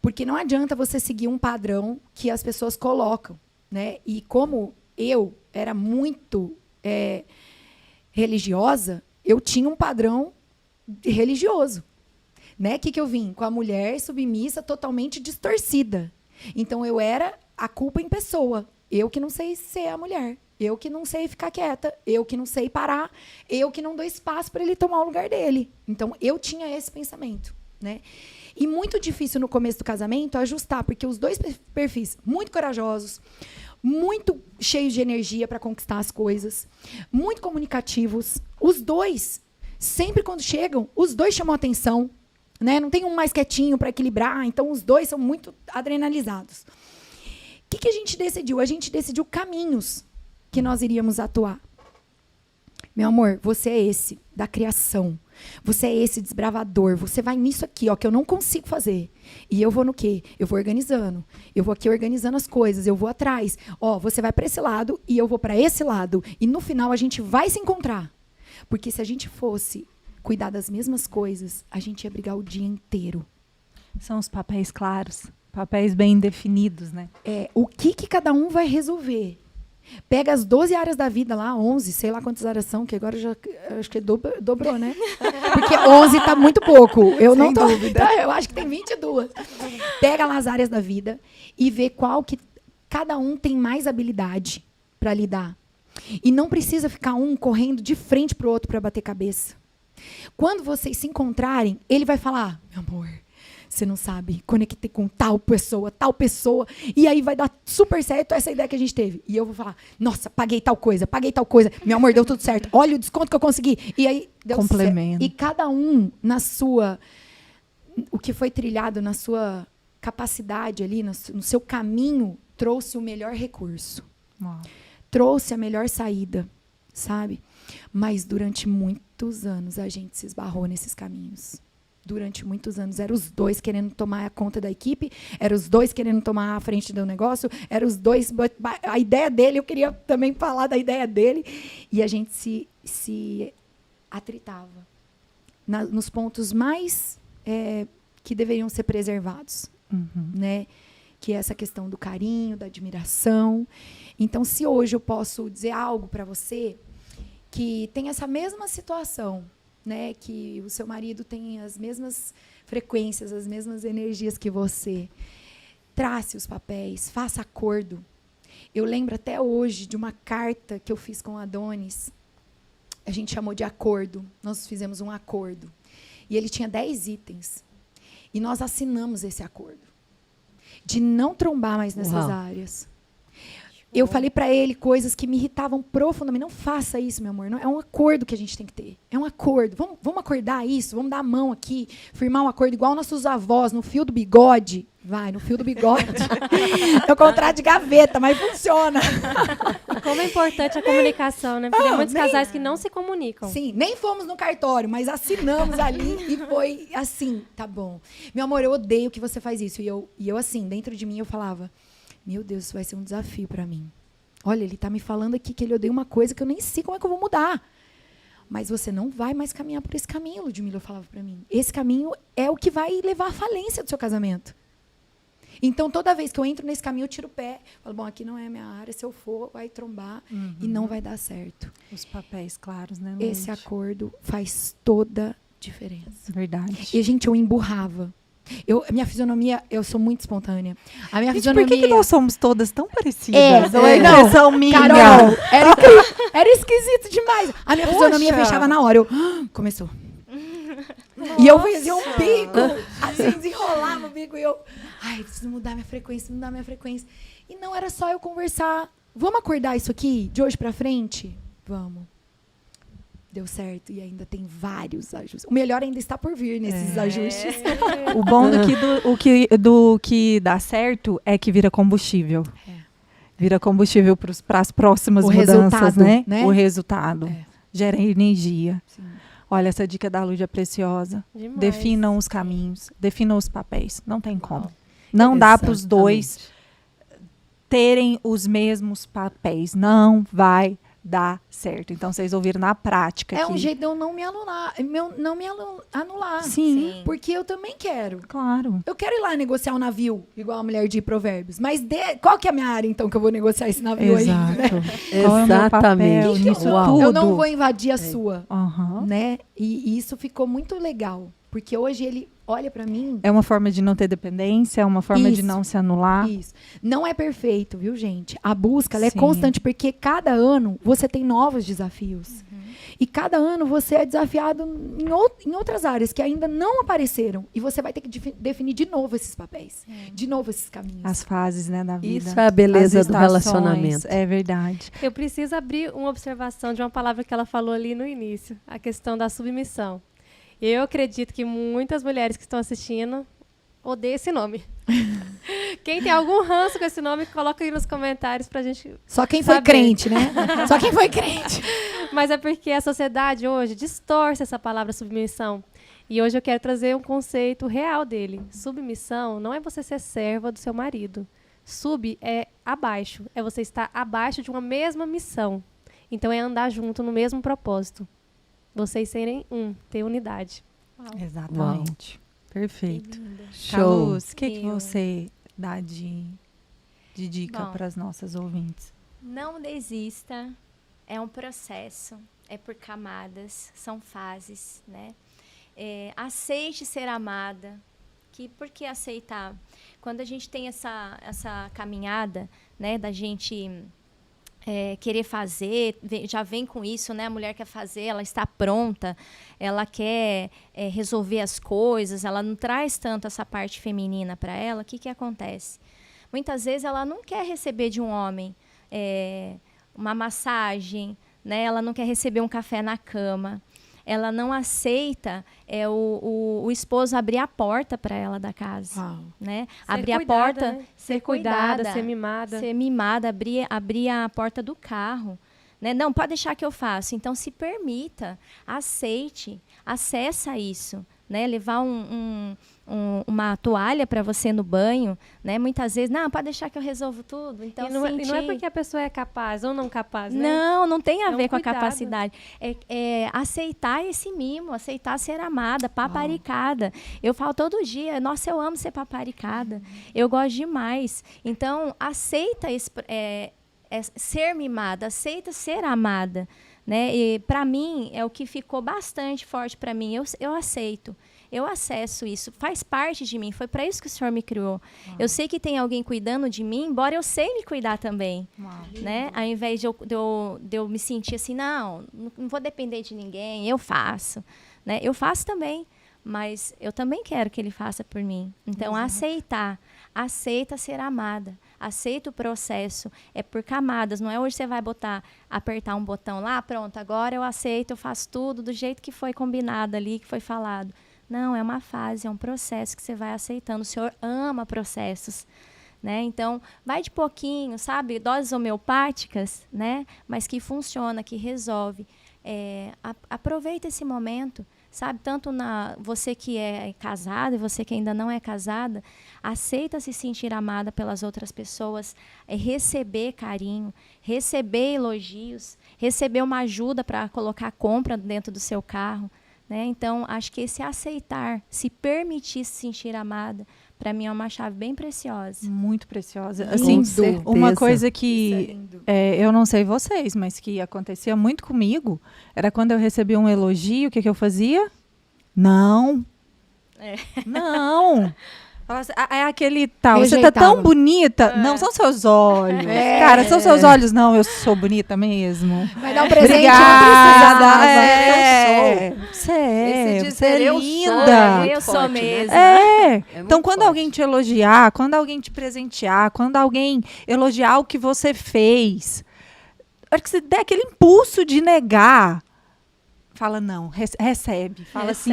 Speaker 5: porque não adianta você seguir um padrão que as pessoas colocam, né? E como eu era muito religiosa, eu tinha um padrão religioso. Né? Que eu vim? Com a mulher submissa, totalmente distorcida. Então, eu era a culpa em pessoa. Eu que não sei ser a mulher. Eu que não sei ficar quieta. Eu que não sei parar. Eu que não dou espaço para ele tomar o lugar dele. Então, eu tinha esse pensamento. Né? E muito difícil no começo do casamento ajustar, porque os dois perfis muito corajosos, muito cheios de energia para conquistar as coisas, muito comunicativos. Os dois, sempre quando chegam, os dois chamam atenção. Né? Não tem um mais quietinho para equilibrar, então os dois são muito adrenalizados. O que a gente decidiu? A gente decidiu caminhos que nós iríamos atuar. Meu amor, você é esse, da criação. Você é esse desbravador. Você vai nisso aqui, ó, que eu não consigo fazer. E eu vou no quê? Eu vou organizando. Eu vou aqui organizando as coisas, eu vou atrás. Ó, você vai para esse lado e eu vou para esse lado. E no final a gente vai se encontrar. Porque se a gente fosse cuidar das mesmas coisas, a gente ia brigar o dia inteiro.
Speaker 1: São os papéis claros, papéis bem definidos, né?
Speaker 5: O que cada um vai resolver? Pega as 12 áreas da vida lá, 11, sei lá quantas áreas são, que agora já acho que dobrou, né? Porque 11 está muito pouco. Eu não tô, eu acho que tem 22. Pega lá as áreas da vida e vê qual que cada um tem mais habilidade para lidar. E não precisa ficar um correndo de frente para o outro para bater cabeça. Quando vocês se encontrarem, ele vai falar, meu amor, você não sabe, conectei com tal pessoa, e aí vai dar super certo essa ideia que a gente teve. E eu vou falar, nossa, paguei tal coisa, meu amor, deu tudo certo, olha o desconto que eu consegui. E aí deu
Speaker 1: Complemento.
Speaker 5: certo. E cada um o que foi trilhado na sua capacidade ali, no seu caminho, trouxe o melhor recurso.
Speaker 1: Uau.
Speaker 5: Trouxe a melhor saída, sabe? Mas durante muitos anos a gente se esbarrou nesses caminhos. Durante muitos anos. Eram os dois querendo tomar a conta da equipe, eram os dois querendo tomar a frente do negócio, eram os dois... A ideia dele, eu queria também falar da ideia dele. E a gente se atritava nos pontos mais que deveriam ser preservados.
Speaker 1: Uhum.
Speaker 5: Né? Que é essa questão do carinho, da admiração. Então, se hoje eu posso dizer algo para você que tem essa mesma situação, né, que o seu marido tem as mesmas frequências, as mesmas energias que você. Trace os papéis, faça acordo. Eu lembro até hoje de uma carta que eu fiz com o Adonis. A gente chamou de acordo. Nós fizemos um acordo. E ele tinha 10 itens. E nós assinamos esse acordo. De não trombar mais nessas áreas. Eu falei para ele coisas que me irritavam profundamente. Não faça isso, meu amor. Não, é um acordo que a gente tem que ter. É um acordo. Vamos acordar isso? Vamos dar a mão aqui, firmar um acordo igual nossos avós, no fio do bigode. Vai, no fio do bigode. É o contrato de gaveta, mas funciona.
Speaker 2: Como é importante a comunicação, né? Porque tem muitos casais que não se comunicam.
Speaker 5: Sim, nem fomos no cartório, mas assinamos ali e foi assim, tá bom. Meu amor, eu odeio que você faz isso. E eu assim, dentro de mim, eu falava... Meu Deus, isso vai ser um desafio para mim. Olha, ele está me falando aqui que ele odeia uma coisa que eu nem sei como é que eu vou mudar. Mas você não vai mais caminhar por esse caminho, Ludmila falava para mim. Esse caminho é o que vai levar à falência do seu casamento. Então, toda vez que eu entro nesse caminho, eu tiro o pé. Falo, bom, aqui não é a minha área, se eu for, vai trombar e não vai dar certo.
Speaker 1: Os papéis claros, né, Lud?
Speaker 5: Esse acordo faz toda diferença.
Speaker 1: Verdade.
Speaker 5: E, gente, eu emburrava. Minha fisionomia, eu sou muito espontânea. A minha
Speaker 1: Gente,
Speaker 5: fisionomia...
Speaker 1: por que nós somos todas tão parecidas?
Speaker 5: Não,
Speaker 1: impressão minha.
Speaker 5: Carol, era esquisito demais. A minha fisionomia fechava na hora. Começou. E eu fazia um bico, assim, desenrolava o bico. E eu, preciso mudar minha frequência, E não era só eu conversar. Vamos acordar isso aqui, de hoje pra frente? Vamos. Deu certo. E ainda tem vários ajustes. O melhor ainda está por vir nesses ajustes.
Speaker 1: O bom do que dá certo é que vira combustível. Vira combustível para as próximas mudanças, né? O resultado. Gera energia. Sim. Olha, essa dica da Lud é preciosa. Demais. Definam os caminhos, definam os papéis. Não tem como. Não dá para os dois terem os mesmos papéis. Não vai dar certo. Então, vocês ouviram na prática.
Speaker 5: É um jeito de eu não me anular.
Speaker 1: Sim.
Speaker 5: Porque eu também quero.
Speaker 1: Claro.
Speaker 5: Eu quero ir lá negociar um navio, igual a mulher de Provérbios. Mas qual que é a minha área, então, que eu vou negociar esse navio aí? Né?
Speaker 4: Exatamente.
Speaker 5: Nisso tudo? Eu não vou invadir a sua.
Speaker 1: Uhum.
Speaker 5: Né? E isso ficou muito legal. Porque hoje ele olha para mim...
Speaker 1: É uma forma de não ter dependência, é uma forma de não se anular.
Speaker 5: Isso. Não é perfeito, viu, gente? A busca ela é constante, porque cada ano você tem novos desafios. Uhum. E cada ano você é desafiado em outras áreas que ainda não apareceram. E você vai ter que definir de novo esses papéis. De novo esses caminhos.
Speaker 1: As fases, né, da vida.
Speaker 4: Isso é a beleza do relacionamento.
Speaker 1: É verdade.
Speaker 2: Eu preciso abrir uma observação de uma palavra que ela falou ali no início. A questão da submissão. Eu acredito que muitas mulheres que estão assistindo odeiam esse nome. Quem tem algum ranço com esse nome, coloca aí nos comentários pra gente
Speaker 5: Só quem foi crente, né? Só quem foi crente.
Speaker 2: Mas é porque a sociedade hoje distorce essa palavra submissão. E hoje eu quero trazer um conceito real dele. Submissão não é você ser serva do seu marido. Sub é abaixo. É você estar abaixo de uma mesma missão. Então é andar junto no mesmo propósito. Vocês serem ter unidade.
Speaker 1: Uau. Exatamente. Uau. Perfeito.
Speaker 4: Show.
Speaker 1: Luz, o que você dá de dica para as nossas ouvintes?
Speaker 3: Não desista. É um processo. É por camadas. São fases, né? Aceite ser amada. Por que aceitar? Quando a gente tem essa caminhada, né, da gente... querer fazer, já vem com isso, né? A mulher quer fazer, ela está pronta, ela quer resolver as coisas, ela não traz tanto essa parte feminina para ela. O que acontece? Muitas vezes ela não quer receber de um homem uma massagem, né? Ela não quer receber um café na cama. Ela não aceita o esposo abrir a porta para ela da casa, né? Abrir a porta,
Speaker 2: né? Ser cuidada, ser mimada.
Speaker 3: Ser mimada, abrir a porta do carro, né? Não, pode deixar que eu faço. Então, se permita, aceite, acessa isso, né? Levar uma toalha para você no banho, né? Muitas vezes, não, pode deixar que eu resolvo tudo. Então,
Speaker 2: e não é porque a pessoa é capaz ou não capaz, né?
Speaker 3: Não tem a ver com a capacidade. É aceitar esse mimo, aceitar ser amada, paparicada. Eu falo todo dia, nossa, eu amo ser paparicada. Eu gosto demais. Então, aceita ser mimada, aceita ser amada, né? E para mim é o que ficou bastante forte para mim. Eu aceito. Eu acesso isso, faz parte de mim, foi para isso que o Senhor me criou. Eu sei que tem alguém cuidando de mim, embora eu sei me cuidar também, né? Ao invés de eu me sentir assim, não vou depender de ninguém, eu faço, né? Eu faço também, mas eu também quero que Ele faça por mim. Então, aceita ser amada, aceita o processo, é por camadas, não é hoje você vai apertar um botão lá, pronto, agora eu aceito, eu faço tudo do jeito que foi combinado ali, que foi falado. Não, é uma fase, é um processo que você vai aceitando. O Senhor ama processos, né? Então, vai de pouquinho, sabe? Doses homeopáticas, né? Mas que funciona, que resolve. Aproveita esse momento, sabe? Tanto você que é casada e você que ainda não é casada, aceita se sentir amada pelas outras pessoas, receber carinho, receber elogios, receber uma ajuda para colocar a compra dentro do seu carro. Né? Então, acho que esse aceitar, se permitir se sentir amada, para mim é uma chave bem preciosa.
Speaker 1: Muito preciosa. Assim, uma coisa que eu não sei vocês, mas que acontecia muito comigo, era quando eu recebia um elogio, o que eu fazia? Não. Não. É aquele tal, você tá tão bonita. Não, são seus olhos. Cara, são seus olhos. Não, eu sou bonita mesmo.
Speaker 5: Vai dar um presente,
Speaker 1: obrigada.
Speaker 5: Eu sou.
Speaker 1: Você é linda.
Speaker 3: Eu sou mesmo.
Speaker 1: Então, quando alguém te elogiar, quando alguém te presentear, quando alguém elogiar o que você fez, a hora que você der aquele impulso de negar, fala não, recebe. Fala assim,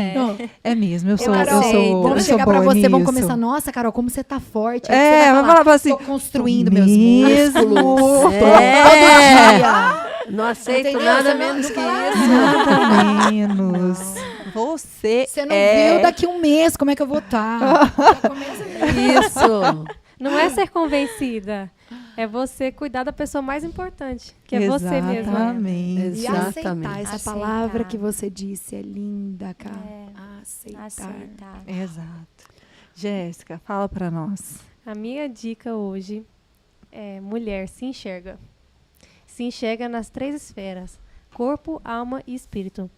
Speaker 1: é mesmo, eu sou
Speaker 5: vamos chegar pra você,
Speaker 1: nisso.
Speaker 5: vamos começar. Nossa, Carol, como você tá forte.
Speaker 1: Vamos falar assim,
Speaker 5: tô construindo meus músculos.
Speaker 4: Não aceito nada menos que isso.
Speaker 1: Nada menos. Você
Speaker 5: não viu daqui um mês como é que eu vou estar.
Speaker 4: Isso.
Speaker 2: Não é ser convencida. É você cuidar da pessoa mais importante, que é você mesma.
Speaker 1: Exatamente.
Speaker 5: E aceitar essa palavra que você disse é linda, cara. Aceitar.
Speaker 1: Exato. Jéssica, fala pra nós.
Speaker 2: A minha dica hoje é: mulher, se enxerga. Se enxerga nas 3 esferas: corpo, alma e espírito.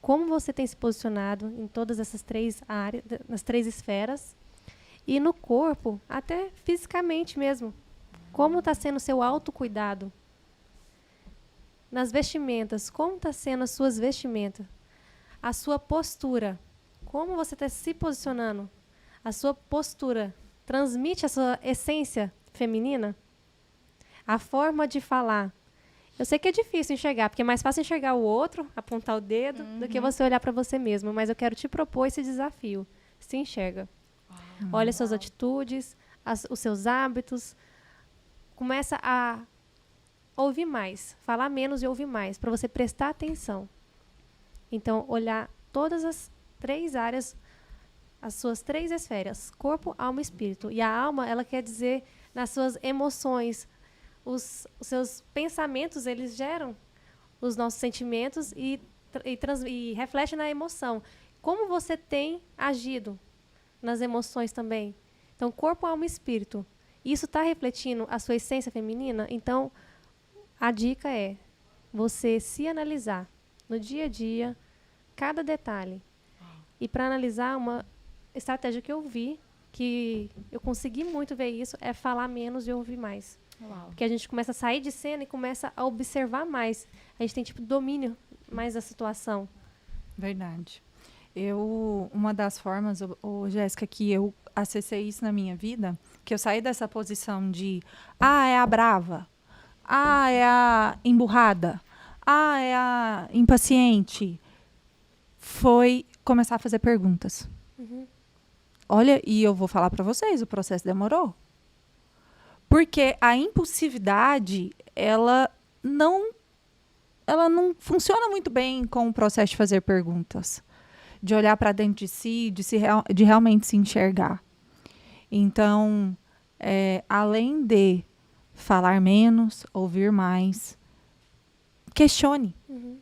Speaker 2: Como você tem se posicionado em todas essas 3 áreas, nas 3 esferas? E no corpo, até fisicamente mesmo. Como está sendo o seu autocuidado? Nas vestimentas, como está sendo as suas vestimentas? A sua postura, como você está se posicionando? A sua postura transmite a sua essência feminina? A forma de falar. Eu sei que é difícil enxergar, porque é mais fácil enxergar o outro, apontar o dedo, do que você olhar para você mesmo. Mas eu quero te propor esse desafio. Se enxerga. Olha as suas atitudes, os seus hábitos. Começa a ouvir mais, falar menos e ouvir mais, para você prestar atenção. Então, olhar todas as 3 áreas, as suas 3 esferas, corpo, alma e espírito. E a alma, ela quer dizer nas suas emoções, os seus pensamentos, eles geram os nossos sentimentos e refletem na emoção. Como você tem agido nas emoções também? Então, corpo, alma e espírito. Isso está refletindo a sua essência feminina? Então, a dica é você se analisar no dia a dia, cada detalhe. E para analisar, uma estratégia que eu vi, que eu consegui muito ver isso, é falar menos e ouvir mais. Porque a gente começa a sair de cena e começa a observar mais. A gente tem domínio mais da situação.
Speaker 1: Verdade. Uma das formas, Jéssica, que eu acessei isso na minha vida, que eu saí dessa posição de é a brava, é a emburrada, é a impaciente, foi começar a fazer perguntas. Olha, e eu vou falar para vocês, o processo demorou. Porque a impulsividade, ela não funciona muito bem com o processo de fazer perguntas. De olhar para dentro de si, de realmente se enxergar. Então, além de falar menos, ouvir mais, questione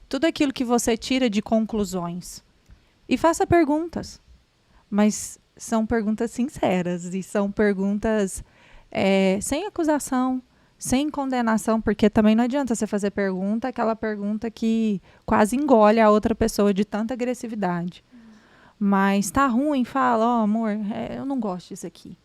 Speaker 1: tudo aquilo que você tira de conclusões. E faça perguntas. Mas são perguntas sinceras e são perguntas sem acusação, sem condenação, porque também não adianta você fazer pergunta, aquela pergunta que quase engole a outra pessoa de tanta agressividade. Mas tá ruim, fala, amor, eu não gosto disso aqui.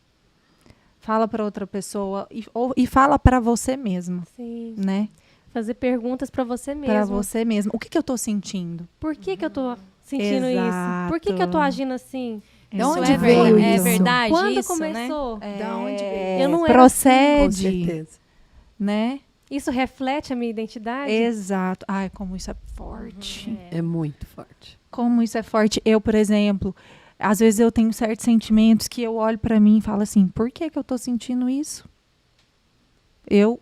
Speaker 1: Fala para outra pessoa e fala para você mesmo,
Speaker 2: Sim.
Speaker 1: né?
Speaker 2: Fazer perguntas para você mesmo.
Speaker 1: Para você mesmo. O que eu tô sentindo?
Speaker 2: Por que eu tô sentindo
Speaker 1: Exato.
Speaker 2: isso? Por que eu tô agindo assim?
Speaker 5: De onde
Speaker 3: Isso
Speaker 5: veio
Speaker 3: é
Speaker 5: isso?
Speaker 3: verdade
Speaker 2: Quando
Speaker 3: isso, né?
Speaker 2: começou?
Speaker 5: Da onde veio?
Speaker 2: Eu não era
Speaker 4: Com
Speaker 1: procede,
Speaker 4: certeza.
Speaker 1: né?
Speaker 2: Isso reflete a minha identidade?
Speaker 1: Exato. Ai, como isso é forte.
Speaker 4: É muito forte.
Speaker 1: Como isso é forte. Eu, por exemplo, às vezes eu tenho certos sentimentos que eu olho pra mim e falo assim, por que eu tô sentindo isso?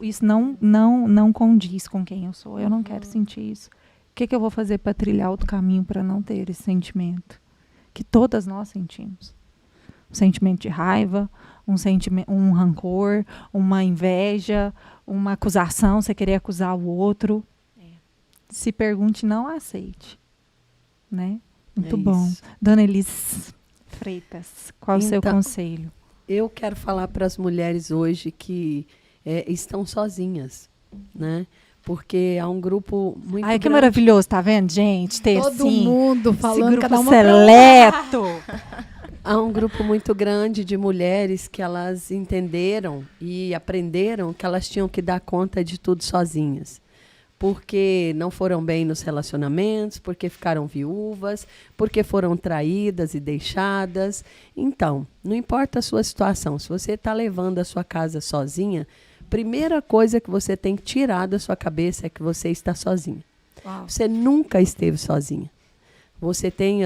Speaker 1: Isso não condiz com quem eu sou. Eu não quero sentir isso. O que eu vou fazer para trilhar outro caminho para não ter esse sentimento? Que todas nós sentimos. Um sentimento de raiva, um rancor, uma inveja, uma acusação, você querer acusar o outro. Se pergunte, não aceite. Né? Muito bom.
Speaker 4: isso.
Speaker 1: Dona Elis Freitas, qual o seu
Speaker 4: Então,
Speaker 1: conselho?
Speaker 4: Eu quero falar para as mulheres hoje que estão sozinhas, né? Porque há um grupo muito
Speaker 1: Ai, que
Speaker 4: grande.
Speaker 1: maravilhoso, tá vendo, gente? Ter
Speaker 5: Todo
Speaker 1: assim,
Speaker 5: mundo
Speaker 1: esse
Speaker 5: falando,
Speaker 1: grupo
Speaker 5: cada uma
Speaker 1: seleto.
Speaker 4: Há um grupo muito grande de mulheres que elas entenderam e aprenderam que elas tinham que dar conta de tudo sozinhas. Porque não foram bem nos relacionamentos, porque ficaram viúvas, porque foram traídas e deixadas. Então, não importa a sua situação, se você está levando a sua casa sozinha, primeira coisa que você tem que tirar da sua cabeça é que você está sozinha.
Speaker 1: Uau.
Speaker 4: Você nunca esteve sozinha. Você tem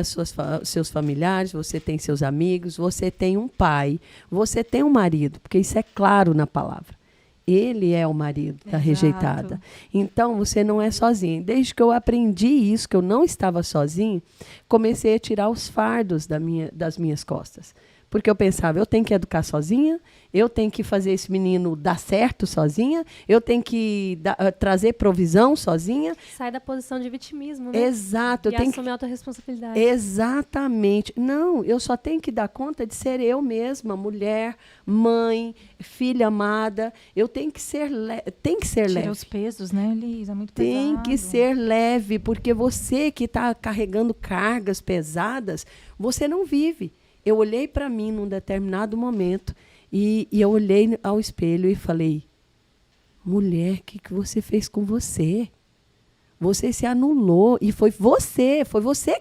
Speaker 4: seus familiares, você tem seus amigos, você tem um pai, você tem um marido, porque isso é claro na palavra. Ele é o marido da
Speaker 1: Exato.
Speaker 4: rejeitada. Então, você não é sozinha. Desde que eu aprendi isso, que eu não estava sozinha, comecei a tirar os fardos das minhas costas. Porque eu pensava, eu tenho que educar sozinha, eu tenho que fazer esse menino dar certo sozinha, eu tenho que trazer provisão sozinha.
Speaker 2: Sai da posição de vitimismo, né?
Speaker 4: Exato.
Speaker 2: E assume a autorresponsabilidade.
Speaker 4: Exatamente. Não, eu só tenho que dar conta de ser eu mesma, mulher, mãe, filha amada. Eu tenho que ser,
Speaker 1: Tira
Speaker 4: leve.
Speaker 1: os pesos, né, Elis? É muito
Speaker 4: Tem
Speaker 1: pesado.
Speaker 4: que ser leve, porque você que está carregando cargas pesadas, você não vive. Eu olhei para mim num determinado momento e eu olhei ao espelho e falei, mulher, o que você fez com você? Você se anulou e foi você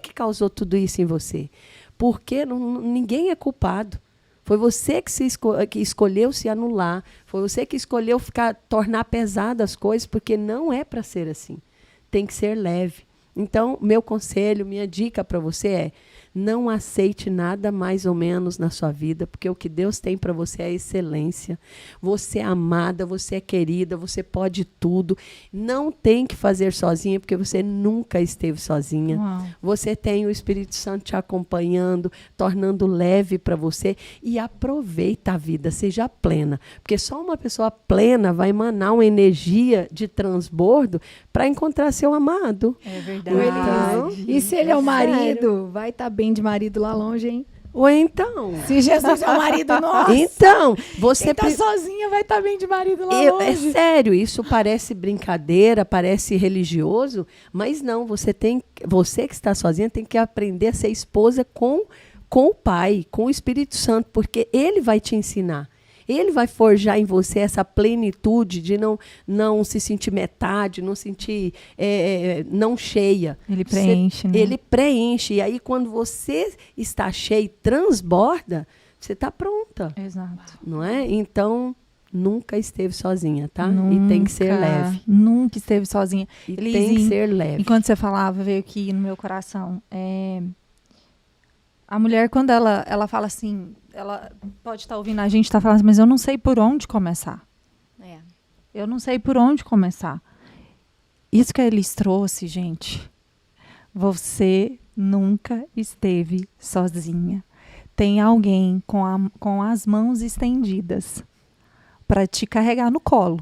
Speaker 4: que causou tudo isso em você. Porque ninguém é culpado. Foi você que escolheu se anular. Foi você que escolheu tornar pesadas as coisas, porque não é para ser assim. Tem que ser leve. Então, meu conselho, minha dica para você é, não aceite nada mais ou menos na sua vida, porque o que Deus tem para você é excelência. Você é amada, você é querida, você pode tudo. Não tem que fazer sozinha, porque você nunca esteve sozinha.
Speaker 1: Uau.
Speaker 4: Você tem o Espírito Santo te acompanhando, tornando leve para você. E aproveita a vida, seja plena. Porque só uma pessoa plena vai emanar uma energia de transbordo para encontrar seu amado.
Speaker 1: É
Speaker 5: Ô,
Speaker 1: verdade.
Speaker 5: Elis, e se ele é o marido, vai estar bem de marido lá longe, hein?
Speaker 4: Ou então...
Speaker 5: Se Jesus é o marido nosso,
Speaker 4: Então, você...
Speaker 5: quem tá sozinha vai estar bem de marido lá
Speaker 4: É
Speaker 5: longe.
Speaker 4: sério, isso parece brincadeira, parece religioso, mas não, você que está sozinha tem que aprender a ser esposa com o Pai, com o Espírito Santo, porque Ele vai te ensinar. Ele vai forjar em você essa plenitude de não se sentir metade, não sentir não cheia.
Speaker 1: Ele preenche, né?
Speaker 4: Ele preenche. E aí, quando você está cheia e transborda, você está pronta.
Speaker 1: Exato.
Speaker 4: Não é? Então, nunca esteve sozinha, tá? E tem que ser leve.
Speaker 1: Nunca esteve sozinha.
Speaker 4: E
Speaker 1: Elis,
Speaker 4: tem que ser leve.
Speaker 1: Enquanto você falava, veio aqui no meu coração. A mulher, quando ela fala assim, ela pode estar ouvindo a gente, está falando assim, mas eu não sei por onde começar.
Speaker 3: É.
Speaker 1: Eu não sei por onde começar. Isso que a Elis trouxe, gente. Você nunca esteve sozinha. Tem alguém com as mãos estendidas para te carregar no colo.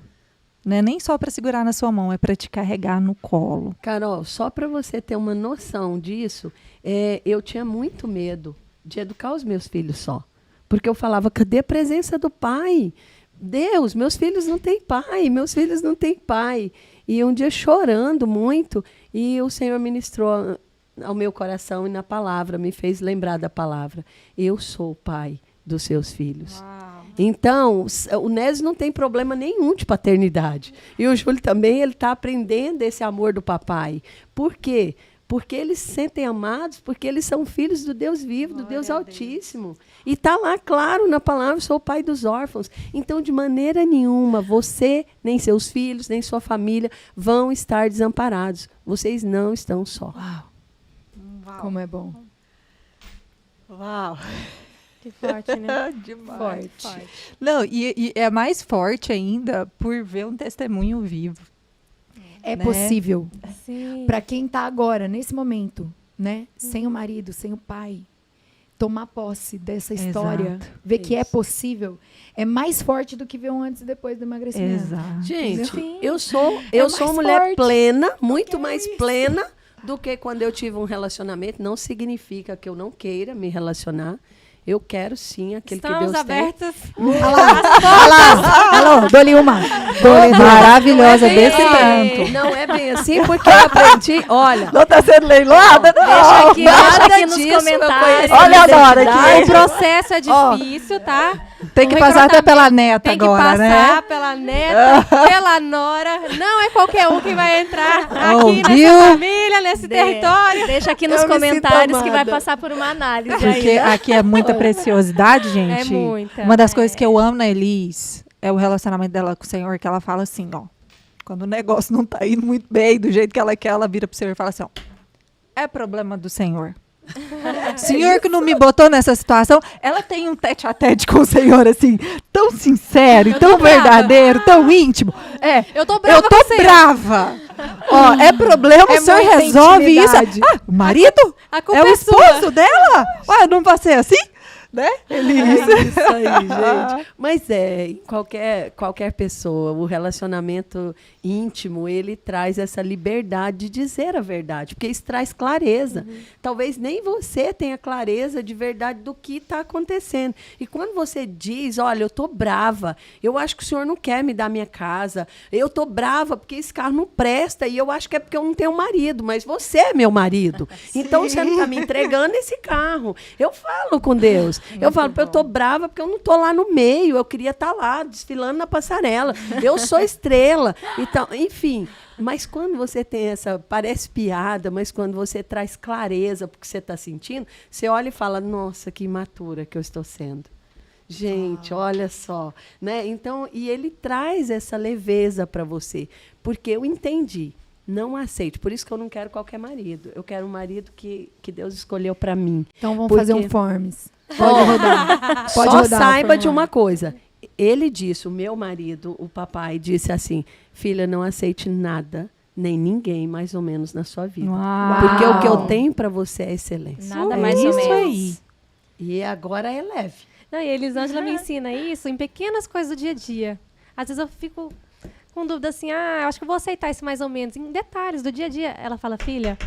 Speaker 1: Não é nem só para segurar na sua mão, é para te carregar no colo.
Speaker 4: Carol, só para você ter uma noção disso, eu tinha muito medo de educar os meus filhos só. Porque eu falava, cadê a presença do pai? Deus, meus filhos não têm pai, meus filhos não têm pai. E um dia chorando muito, e o Senhor ministrou ao meu coração e na palavra, me fez lembrar da palavra. Eu sou o pai dos seus filhos.
Speaker 1: Uau.
Speaker 4: Então, o Nésio não tem problema nenhum de paternidade. E o Júlio também, ele está aprendendo esse amor do papai. Por quê? Porque eles se sentem amados, porque eles são filhos do Deus vivo, do Deus Altíssimo. E está lá, claro, na palavra, sou o pai dos órfãos. Então, de maneira nenhuma, você, nem seus filhos, nem sua família vão estar desamparados. Vocês não estão só.
Speaker 1: Uau.
Speaker 5: Como é bom.
Speaker 1: Uau.
Speaker 2: Que forte, né?
Speaker 1: Demais. Forte. Não, e é mais forte ainda por ver um testemunho vivo.
Speaker 5: É
Speaker 1: né?
Speaker 5: possível.
Speaker 2: Sim.
Speaker 5: Para quem está agora, nesse momento, né? Sem o marido, sem o pai, tomar posse dessa história,
Speaker 1: Exato.
Speaker 5: ver que é possível, é mais forte do que ver um antes e depois do emagrecimento.
Speaker 1: Exato.
Speaker 4: Gente,
Speaker 2: Sim.
Speaker 4: eu sou
Speaker 5: mais
Speaker 4: uma mulher
Speaker 5: forte.
Speaker 4: plena, muito mais plena do que quando eu tive um relacionamento. Não significa que eu não queira me relacionar. Eu quero sim aquele que
Speaker 2: Estamos
Speaker 4: Deus tem.
Speaker 2: abertas.
Speaker 5: Alô, dou-lhe uma.
Speaker 1: Maravilhosa
Speaker 2: Mas
Speaker 1: desse
Speaker 2: é-
Speaker 1: tanto.
Speaker 4: Não é bem assim, porque eu aprendi. Olha,
Speaker 1: Não está sendo leiloada?
Speaker 3: Deixa aqui nos
Speaker 4: disso eu
Speaker 3: comentários.
Speaker 4: conheço
Speaker 1: Olha a Dora
Speaker 2: O
Speaker 1: aqui.
Speaker 2: processo é difícil, tá?
Speaker 1: Tem que
Speaker 2: O
Speaker 1: passar até
Speaker 2: recrutamento
Speaker 1: pela neta
Speaker 2: Tem que
Speaker 1: agora,
Speaker 2: passar
Speaker 1: né?
Speaker 2: pela neta, pela nora. Não é qualquer um que vai entrar aqui
Speaker 1: Ouviu?
Speaker 2: nessa família, nesse território.
Speaker 3: Deixa aqui nos
Speaker 4: Eu me sinto
Speaker 3: comentários que vai
Speaker 4: amada.
Speaker 3: passar por uma análise
Speaker 1: Porque
Speaker 3: ainda.
Speaker 1: aqui é muita preciosidade, gente.
Speaker 2: É muita.
Speaker 1: Uma das coisas que eu amo na Elis é o relacionamento dela com o Senhor, que ela fala assim, ó. Quando o negócio não tá indo muito bem, do jeito que ela quer, ela vira pro Senhor e fala assim, ó. É problema do Senhor. Senhor que não me botou nessa situação, ela tem um tete-a-tete com o Senhor, assim, tão sincero, e
Speaker 2: Eu
Speaker 1: tão
Speaker 2: tô brava.
Speaker 1: verdadeiro, tão íntimo. É,
Speaker 2: Eu tô brava
Speaker 1: eu
Speaker 2: com
Speaker 1: tô
Speaker 2: o Senhor.
Speaker 1: brava. Ó, é problema,
Speaker 5: É
Speaker 1: o Senhor
Speaker 5: muita
Speaker 1: resolve isso.
Speaker 5: intimidade.
Speaker 1: Ah, o marido?
Speaker 2: A culpa
Speaker 1: É o
Speaker 2: é
Speaker 1: esposo
Speaker 2: sua.
Speaker 1: dela? Ué, não passei assim? Né, Elis?
Speaker 4: é isso aí, gente. Mas em qualquer pessoa, o relacionamento íntimo, ele traz essa liberdade de dizer a verdade, porque isso traz clareza. Talvez nem você tenha clareza de verdade do que está acontecendo. E quando você diz, olha, eu estou brava, eu acho que o senhor não quer me dar minha casa, eu estou brava porque esse carro não presta, e eu acho que é porque eu não tenho marido, mas você é meu marido. Então você não está me entregando esse carro. Eu falo com Deus. Eu falo, eu estou brava porque eu não estou lá no meio, eu queria estar lá, desfilando na passarela. Eu sou estrela. Então, enfim, mas quando você tem essa, parece piada, mas quando você traz clareza porque você está sentindo, você olha e fala, nossa, que imatura que eu estou sendo. Gente, olha só, né? Então, e ele traz essa leveza para você, porque eu entendi. Não aceite. Por isso que eu não quero qualquer marido. Eu quero um marido que Deus escolheu para mim.
Speaker 5: Então vamos
Speaker 4: Porque-
Speaker 5: fazer um forms. Pode rodar. Pode
Speaker 4: Só
Speaker 5: rodar.
Speaker 4: saiba de
Speaker 5: formulário.
Speaker 4: uma coisa. Ele disse, o meu marido, o papai, disse assim, filha, não aceite nada, nem ninguém, mais ou menos, na sua vida.
Speaker 1: Uau.
Speaker 4: Porque o que eu tenho para você é excelência.
Speaker 3: Nada mais ou
Speaker 1: Isso
Speaker 3: menos.
Speaker 1: aí.
Speaker 4: E agora é leve.
Speaker 2: Não, e a Elisângela me ensina isso em pequenas coisas do dia a dia. Às vezes eu fico com dúvida assim, eu acho que eu vou aceitar isso mais ou menos. Em detalhes do dia a dia, ela fala, filha,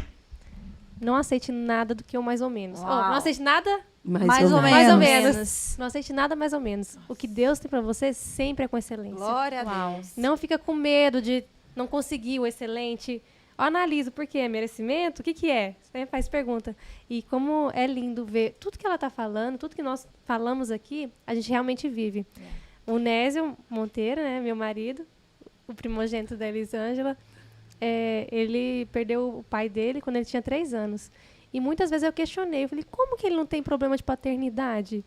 Speaker 2: não aceite nada do que o mais ou menos. Oh, não aceite nada
Speaker 1: Mais ou
Speaker 2: mais ou
Speaker 1: menos.
Speaker 2: menos. Não aceite nada mais ou menos. O que Deus tem pra você sempre é com excelência.
Speaker 1: Glória a Deus.
Speaker 2: Não fica com medo de não conseguir o excelente. Analisa por quê? É merecimento? O que que é? Você faz pergunta. E como é lindo ver tudo que ela está falando, tudo que nós falamos aqui, a gente realmente vive. O Nésio Monteiro, né, meu marido, o primogênito da Elisângela, ele perdeu o pai dele quando ele tinha 3 anos. E muitas vezes eu questionei, eu falei, como que ele não tem problema de paternidade?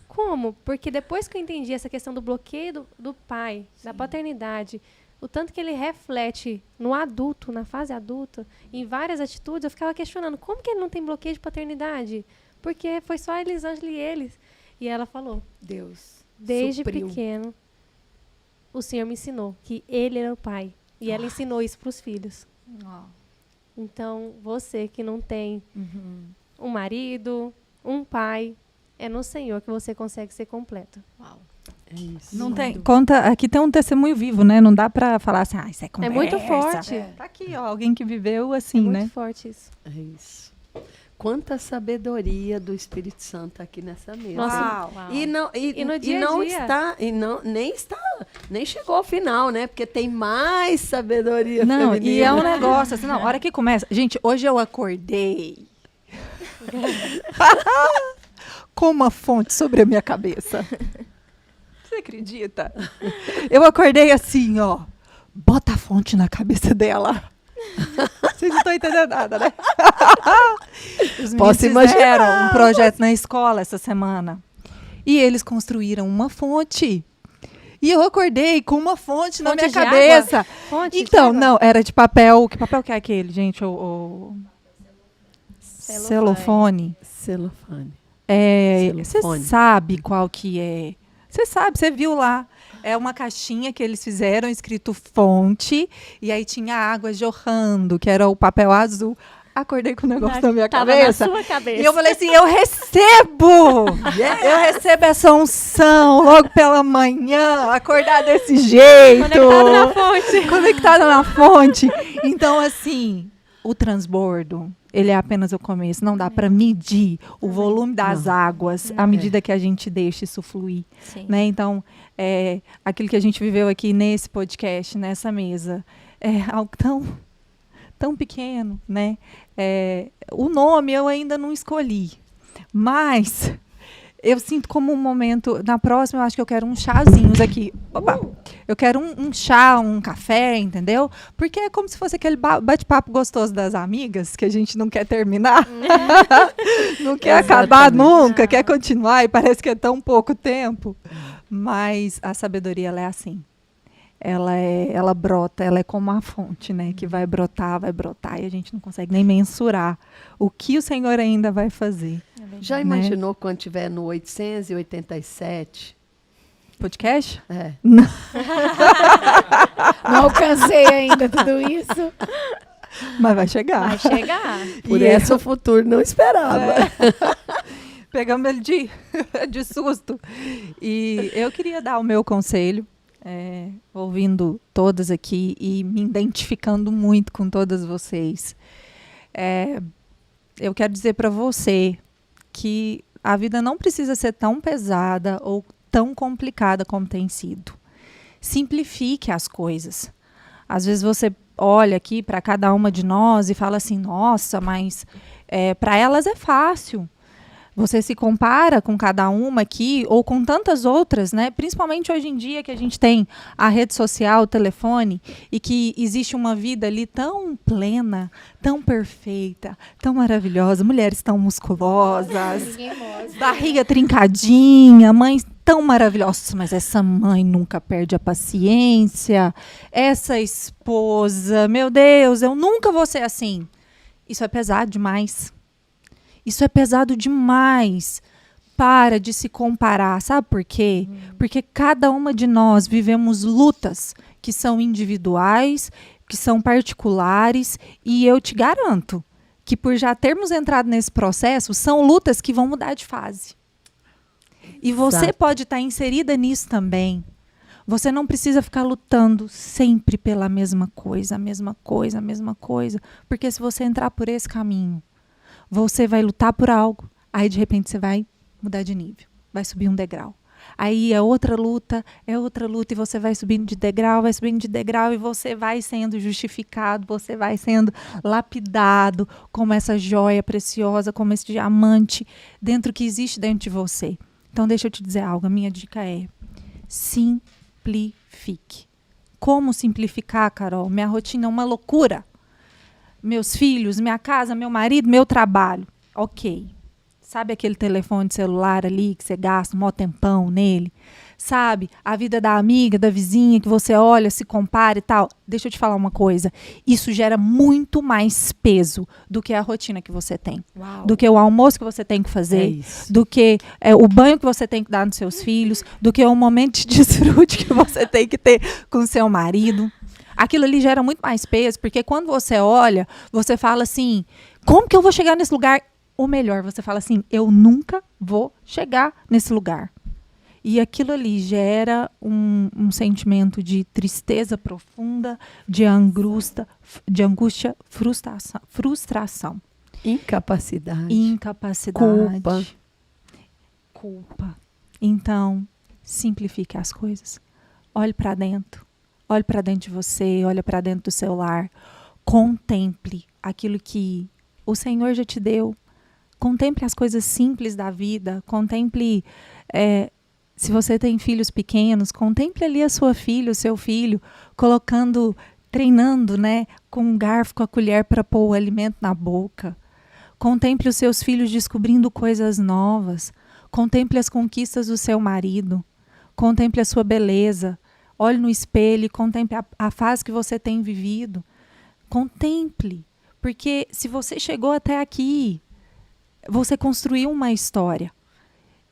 Speaker 2: Como? Porque depois que eu entendi essa questão do bloqueio do pai, da paternidade, o tanto que ele reflete no adulto, na fase adulta, em várias atitudes, eu ficava questionando, como que ele não tem bloqueio de paternidade? Porque foi só a Elisângela e eles. E ela falou,
Speaker 5: Deus.
Speaker 2: desde
Speaker 5: supriu.
Speaker 2: pequeno, o Senhor me ensinou que ele era o pai. E ela ensinou isso para os filhos. Então, você que não tem um marido, um pai, é no Senhor que você consegue ser completo.
Speaker 4: É isso.
Speaker 1: Não tem, conta, aqui tem um testemunho vivo, né? Não dá pra falar assim, isso é
Speaker 2: É
Speaker 1: conversa.
Speaker 2: muito forte.
Speaker 1: Tá aqui, ó, alguém que viveu assim,
Speaker 2: É muito
Speaker 1: né?
Speaker 2: forte isso.
Speaker 4: É isso. quanta sabedoria do Espírito Santo aqui nessa mesa.
Speaker 2: Nossa,
Speaker 1: Uau.
Speaker 4: E não,
Speaker 2: E no dia a dia?
Speaker 4: Nem chegou ao final, né? Porque tem mais sabedoria
Speaker 1: Não,
Speaker 4: feminina.
Speaker 1: e é um negócio assim, não, a hora que começa. Gente, hoje eu acordei com uma fonte sobre a minha cabeça. Você acredita? Eu acordei assim, ó. Bota a fonte na cabeça dela. Vocês não estão entendendo nada, né? Os meninos fizeram um projeto na escola essa semana. E eles construíram uma fonte. E eu acordei com uma fonte na minha
Speaker 2: Fonte de
Speaker 1: cabeça.
Speaker 2: água? Fonte de
Speaker 1: Então,
Speaker 2: água?
Speaker 1: não, era de papel. Que papel que é aquele, gente? O celofane.
Speaker 4: Celofane.
Speaker 1: Você
Speaker 4: Celofane.
Speaker 1: sabe qual que é? Você sabe, você viu lá. É uma caixinha que eles fizeram, escrito fonte, e aí tinha água jorrando, que era o papel azul. Acordei com o negócio na minha
Speaker 3: Tava
Speaker 1: cabeça.
Speaker 3: na sua cabeça.
Speaker 1: E eu falei assim, eu recebo! Eu recebo essa unção logo pela manhã, acordar desse jeito.
Speaker 2: Conectado na fonte.
Speaker 1: Conectada na fonte. Então, assim, o transbordo, ele é apenas o começo. Não dá para medir o volume das águas à medida que a gente deixa isso fluir.
Speaker 3: Sim.
Speaker 1: Né? Então, aquilo que a gente viveu aqui nesse podcast, nessa mesa, é algo tão pequeno, né? O nome eu ainda não escolhi, mas eu sinto como um momento. Na próxima, eu acho que eu quero uns chazinhos aqui. Opa! Eu quero um chá, um café, entendeu? Porque é como se fosse aquele bate-papo gostoso das amigas que a gente não quer terminar, não quer acabar nunca, quer continuar e parece que é tão pouco tempo. Mas a sabedoria, ela é assim. Ela brota, ela é como a fonte, né? Que vai brotar e a gente não consegue nem mensurar o que o Senhor ainda vai fazer.
Speaker 4: Já imaginou quando tiver no 887?
Speaker 1: Podcast?
Speaker 4: É.
Speaker 5: Não alcancei ainda tudo isso.
Speaker 1: Mas vai chegar.
Speaker 3: Vai chegar.
Speaker 4: Por
Speaker 1: E
Speaker 4: essa o futuro não esperava.
Speaker 1: Pegamos ele de susto. E eu queria dar o meu conselho, ouvindo todas aqui e me identificando muito com todas vocês. Eu quero dizer para você que a vida não precisa ser tão pesada ou tão complicada como tem sido. Simplifique as coisas. Às vezes você olha aqui para cada uma de nós e fala assim, nossa, mas para elas é fácil. Você se compara com cada uma aqui ou com tantas outras, né? Principalmente hoje em dia que a gente tem a rede social, o telefone, e que existe uma vida ali tão plena, tão perfeita, tão maravilhosa, mulheres tão musculosas, barriga trincadinha, mães tão maravilhosas, mas essa mãe nunca perde a paciência, essa esposa, meu Deus, eu nunca vou ser assim. Isso é pesado demais. Isso é pesado demais. Para de se comparar. Sabe por quê? Porque cada uma de nós vivemos lutas que são individuais, que são particulares, e eu te garanto que por já termos entrado nesse processo, são lutas que vão mudar de fase. E você pode estar inserida nisso também. Você não precisa ficar lutando sempre pela mesma coisa, a mesma coisa, a mesma coisa. Porque se você entrar por esse caminho, você vai lutar por algo, aí de repente você vai mudar de nível, vai subir um degrau. Aí é outra luta, e você vai subindo de degrau, e você vai sendo justificado, você vai sendo lapidado como essa joia preciosa, como esse diamante que existe dentro de você. Então deixa eu te dizer algo, a minha dica é simplifique. Como simplificar, Carol? Minha rotina é uma loucura. Meus filhos, minha casa, meu marido, meu trabalho. Ok. Sabe aquele telefone celular ali que você gasta um maior tempão nele? Sabe? A vida da amiga, da vizinha, que você olha, se compara e tal. Deixa eu te falar uma coisa. Isso gera muito mais peso do que a rotina que você tem.
Speaker 5: Uau.
Speaker 1: Do que o almoço que você tem que fazer. Do que o banho que você tem que dar nos seus filhos. Do que o momento de desfrute que você tem que ter com o seu marido. Aquilo ali gera muito mais peso, porque quando você olha, você fala assim, como que eu vou chegar nesse lugar? Ou melhor, você fala assim, eu nunca vou chegar nesse lugar. E aquilo ali gera um sentimento de tristeza profunda, de angústia, frustração.
Speaker 4: Incapacidade.
Speaker 1: Culpa. Então, simplifique as coisas. Olhe para dentro. Olhe para dentro de você, olhe para dentro do seu lar. Contemple aquilo que o Senhor já te deu. Contemple as coisas simples da vida. Contemple, se você tem filhos pequenos, contemple ali a sua filha, o seu filho, treinando, né, com um garfo, com a colher para pôr o alimento na boca. Contemple os seus filhos descobrindo coisas novas. Contemple as conquistas do seu marido. Contemple a sua beleza. Olhe no espelho e contemple a fase que você tem vivido. Contemple. Porque se você chegou até aqui, você construiu uma história.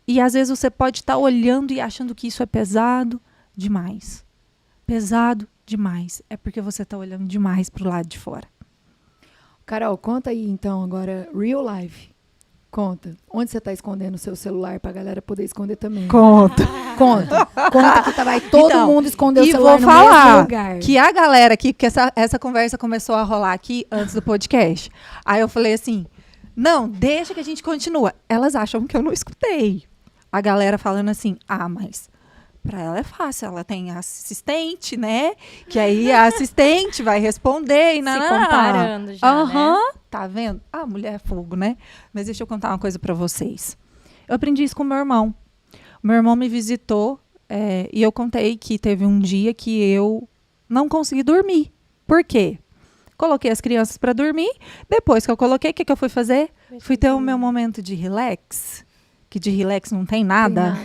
Speaker 1: E às vezes você pode estar olhando e achando que isso é pesado demais. Pesado demais. É porque você está olhando demais para o lado de fora.
Speaker 5: Carol, conta aí então agora, real life. Conta. Onde você está escondendo o seu celular para a galera poder esconder também?
Speaker 1: Conta
Speaker 5: que vai todo mundo esconder o celular no
Speaker 1: mesmo
Speaker 5: mesmo lugar.
Speaker 1: Que a galera aqui, porque essa conversa começou a rolar aqui antes do podcast. Aí eu falei assim, não, deixa que a gente continua. Elas acham que eu não escutei. A galera falando assim, mas para ela é fácil, ela tem assistente, né? Que aí a assistente vai responder e
Speaker 3: Se comparando já, né?
Speaker 1: Tá vendo? Mulher é fogo, né? Mas deixa eu contar uma coisa para vocês. Eu aprendi isso com o meu irmão. O meu irmão me visitou e eu contei que teve um dia que eu não consegui dormir. Por quê? Coloquei as crianças para dormir. Depois que eu coloquei, o que eu fui fazer? Fui ter o meu momento de relax. Que de relax não tem nada.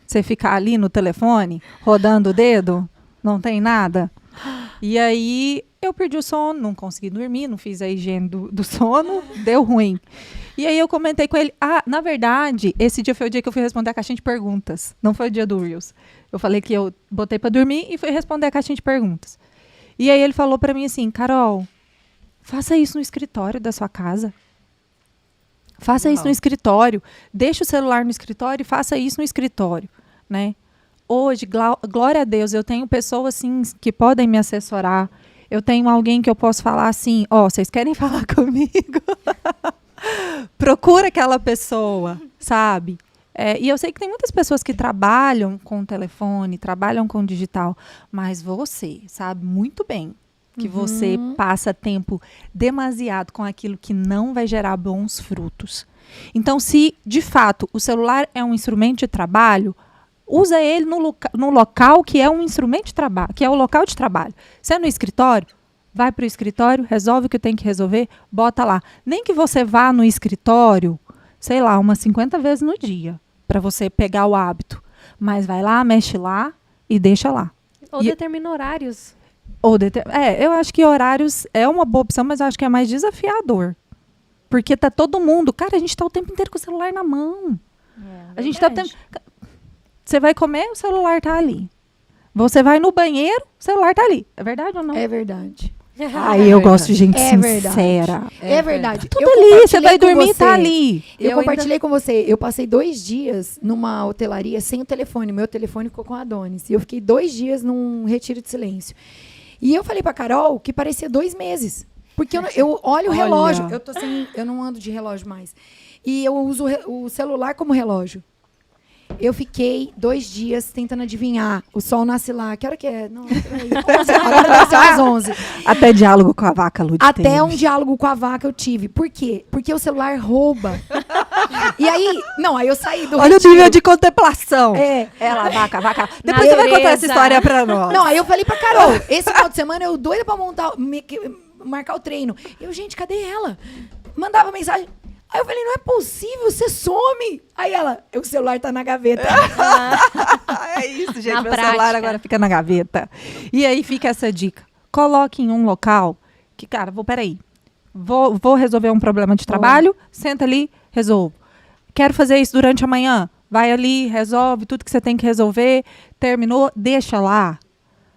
Speaker 1: Você ficar ali no telefone, rodando o dedo, não tem nada. E aí eu perdi o sono, não consegui dormir, não fiz a higiene do sono, deu ruim. E aí eu comentei com ele, na verdade, esse dia foi o dia que eu fui responder a caixinha de perguntas. Não foi o dia do Reels. Eu falei que eu botei para dormir e fui responder a caixinha de perguntas. E aí ele falou para mim assim, Carol, faça isso no escritório da sua casa. Faça isso no escritório. Deixa o celular no escritório e faça isso no escritório, né? Hoje, glória a Deus, eu tenho pessoas assim que podem me assessorar. Eu tenho alguém que eu posso falar assim, vocês querem falar comigo? Procura aquela pessoa, sabe? E eu sei que tem muitas pessoas que trabalham com telefone, trabalham com digital, mas você sabe muito bem que você passa tempo demasiado com aquilo que não vai gerar bons frutos. Então, se de fato o celular é um instrumento de trabalho, usa ele no local que é um instrumento de trabalho, que é o local de trabalho. Se é no escritório, vai para o escritório, resolve o que tem que resolver, bota lá. Nem que você vá no escritório, sei lá, umas 50 vezes no dia, para você pegar o hábito. Mas vai lá, mexe lá e deixa lá.
Speaker 2: Ou determina horários.
Speaker 1: Eu acho que horários é uma boa opção, mas eu acho que é mais desafiador. Porque tá todo mundo... Cara, a gente tá o tempo inteiro com o celular na mão. A gente tá o tempo... Você vai comer, o celular tá ali. Você vai no banheiro, o celular tá ali. É verdade ou não?
Speaker 5: É verdade.
Speaker 1: Eu gosto de gente sincera.
Speaker 5: É verdade.
Speaker 1: Tudo ali, você vai dormir, tá ali.
Speaker 5: Eu compartilhei com você. Eu passei 2 dias numa hotelaria sem o telefone. Meu telefone ficou com a Adonis. E eu fiquei 2 dias num retiro de silêncio. E eu falei pra Carol que parecia 2 meses. Porque eu olho o relógio. Eu não ando de relógio mais. E eu uso o celular como relógio. Eu fiquei 2 dias tentando adivinhar. O sol nasce lá. Que hora que é? Não, agora nasceu às 11.
Speaker 1: Até diálogo com a vaca, Lud.
Speaker 5: Até um diálogo com a vaca eu tive. Por quê? Porque o celular rouba. E aí... Não, aí eu saí do
Speaker 1: Olha
Speaker 5: retiro.
Speaker 1: O nível de contemplação.
Speaker 5: Ela,
Speaker 1: vaca. Depois você vai contar essa história pra nós.
Speaker 5: Não, aí eu falei pra Carol, esse final de semana eu doida pra marcar o treino. Eu, gente, cadê ela? Mandava mensagem. Aí eu falei, não é possível, você some. Aí ela, o celular tá na gaveta.
Speaker 1: É isso, gente. Meu celular agora fica na gaveta. E aí fica essa dica. Coloque em um local que, cara, peraí. Vou resolver um problema de trabalho, senta ali, resolvo. Quero fazer isso durante a manhã. Vai ali, resolve tudo que você tem que resolver. Terminou, deixa lá.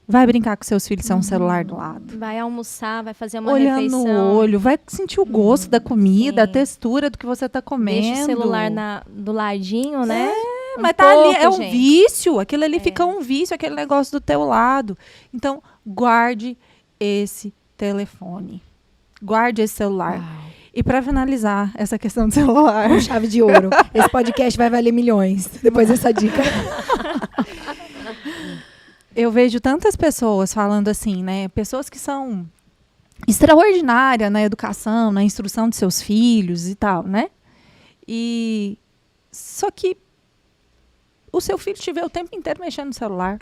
Speaker 1: Vai brincar com seus filhos sem um celular do lado.
Speaker 3: Vai almoçar, vai fazer uma
Speaker 1: refeição.
Speaker 3: refeição.
Speaker 1: No olho, vai sentir o gosto da comida, a textura do que você está comendo.
Speaker 3: Deixa o celular do ladinho, né?
Speaker 1: Mas tá ali, é um vício. Aquilo ali fica um vício, aquele negócio do teu lado. Então, guarde esse telefone. Guarde esse celular. E para finalizar essa questão do celular,
Speaker 5: Com chave de ouro. Esse podcast vai valer milhões depois dessa dica.
Speaker 1: eu vejo tantas pessoas falando assim, né? Pessoas que são extraordinárias na educação, na instrução de seus filhos e tal, né? E só que o seu filho te vê o tempo inteiro mexendo no celular.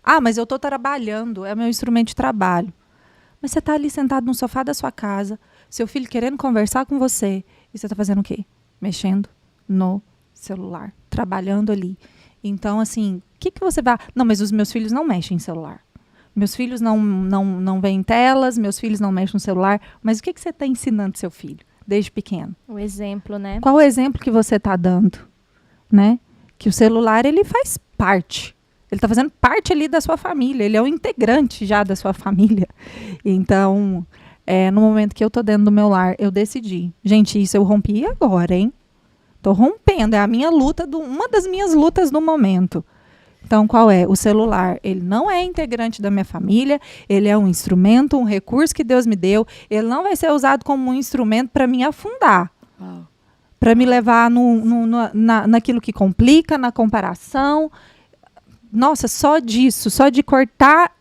Speaker 1: Ah, mas eu estou trabalhando, é meu instrumento de trabalho. Mas você está ali sentado no sofá da sua casa, seu filho querendo conversar com você, e você está fazendo o quê? Mexendo no celular, trabalhando ali. Então, assim, o que você vai... Não, mas os meus filhos não mexem em celular. Meus filhos não veem telas, meus filhos não mexem no celular. Mas o que você está ensinando seu filho desde pequeno?
Speaker 3: O exemplo, né?
Speaker 1: Qual o exemplo que você está dando? Né? Que o celular, ele faz parte. Ele está fazendo parte ali da sua família. Ele é um integrante já da sua família. Então, no momento que eu estou dentro do meu lar, eu decidi. Gente, isso eu rompi agora, hein? Estou rompendo. É a minha luta, uma das minhas lutas do momento. Então, qual é? O celular, ele não é integrante da minha família, ele é um instrumento, um recurso que Deus me deu. Ele não vai ser usado como um instrumento para me afundar. Para me levar naquilo que complica, na comparação. Nossa, só disso, só de cortar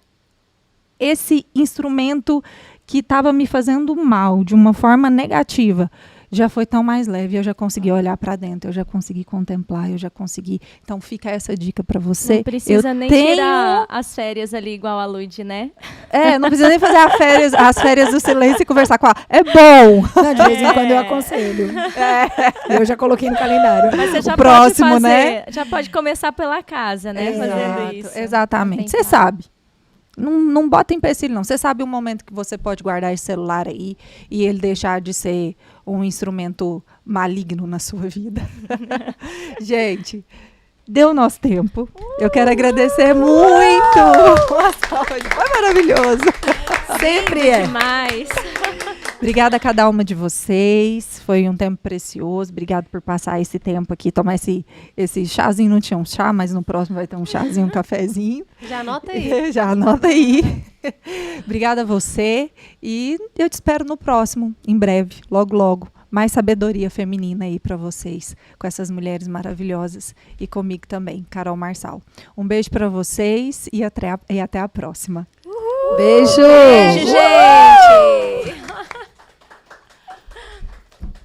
Speaker 1: esse instrumento que estava me fazendo mal de uma forma negativa, já foi tão mais leve. Eu já consegui olhar para dentro, eu já consegui contemplar, eu já consegui. Então fica essa dica para você.
Speaker 3: Não precisa nem tirar as férias ali igual a Lud, né?
Speaker 1: Não precisa nem fazer as férias do silêncio e conversar com ela. É bom.
Speaker 5: Não, de vez em quando eu aconselho. Eu já coloquei no calendário.
Speaker 3: Mas você já
Speaker 1: próximo,
Speaker 3: pode fazer,
Speaker 1: né?
Speaker 3: Já pode começar pela casa, né? Fazendo isso.
Speaker 1: Exatamente. Você sabe. Não bota empecilho, não. Você sabe o momento que você pode guardar esse celular aí e ele deixar de ser um instrumento maligno na sua vida. Gente, deu nosso tempo. Eu quero agradecer muito. Foi maravilhoso.
Speaker 5: Sempre é.
Speaker 3: Demais.
Speaker 1: Obrigada a cada uma de vocês. Foi um tempo precioso. Obrigada por passar esse tempo aqui, tomar esse chazinho. Não tinha um chá, mas no próximo vai ter um chazinho, um cafezinho.
Speaker 2: Já anota aí.
Speaker 1: Já anota aí. Obrigada a você. E eu te espero no próximo, em breve, logo, logo. Mais sabedoria feminina aí para vocês, com essas mulheres maravilhosas. E comigo também, Carol Marçal. Um beijo para vocês e até a próxima.
Speaker 4: Beijo!
Speaker 3: Beijo, gente!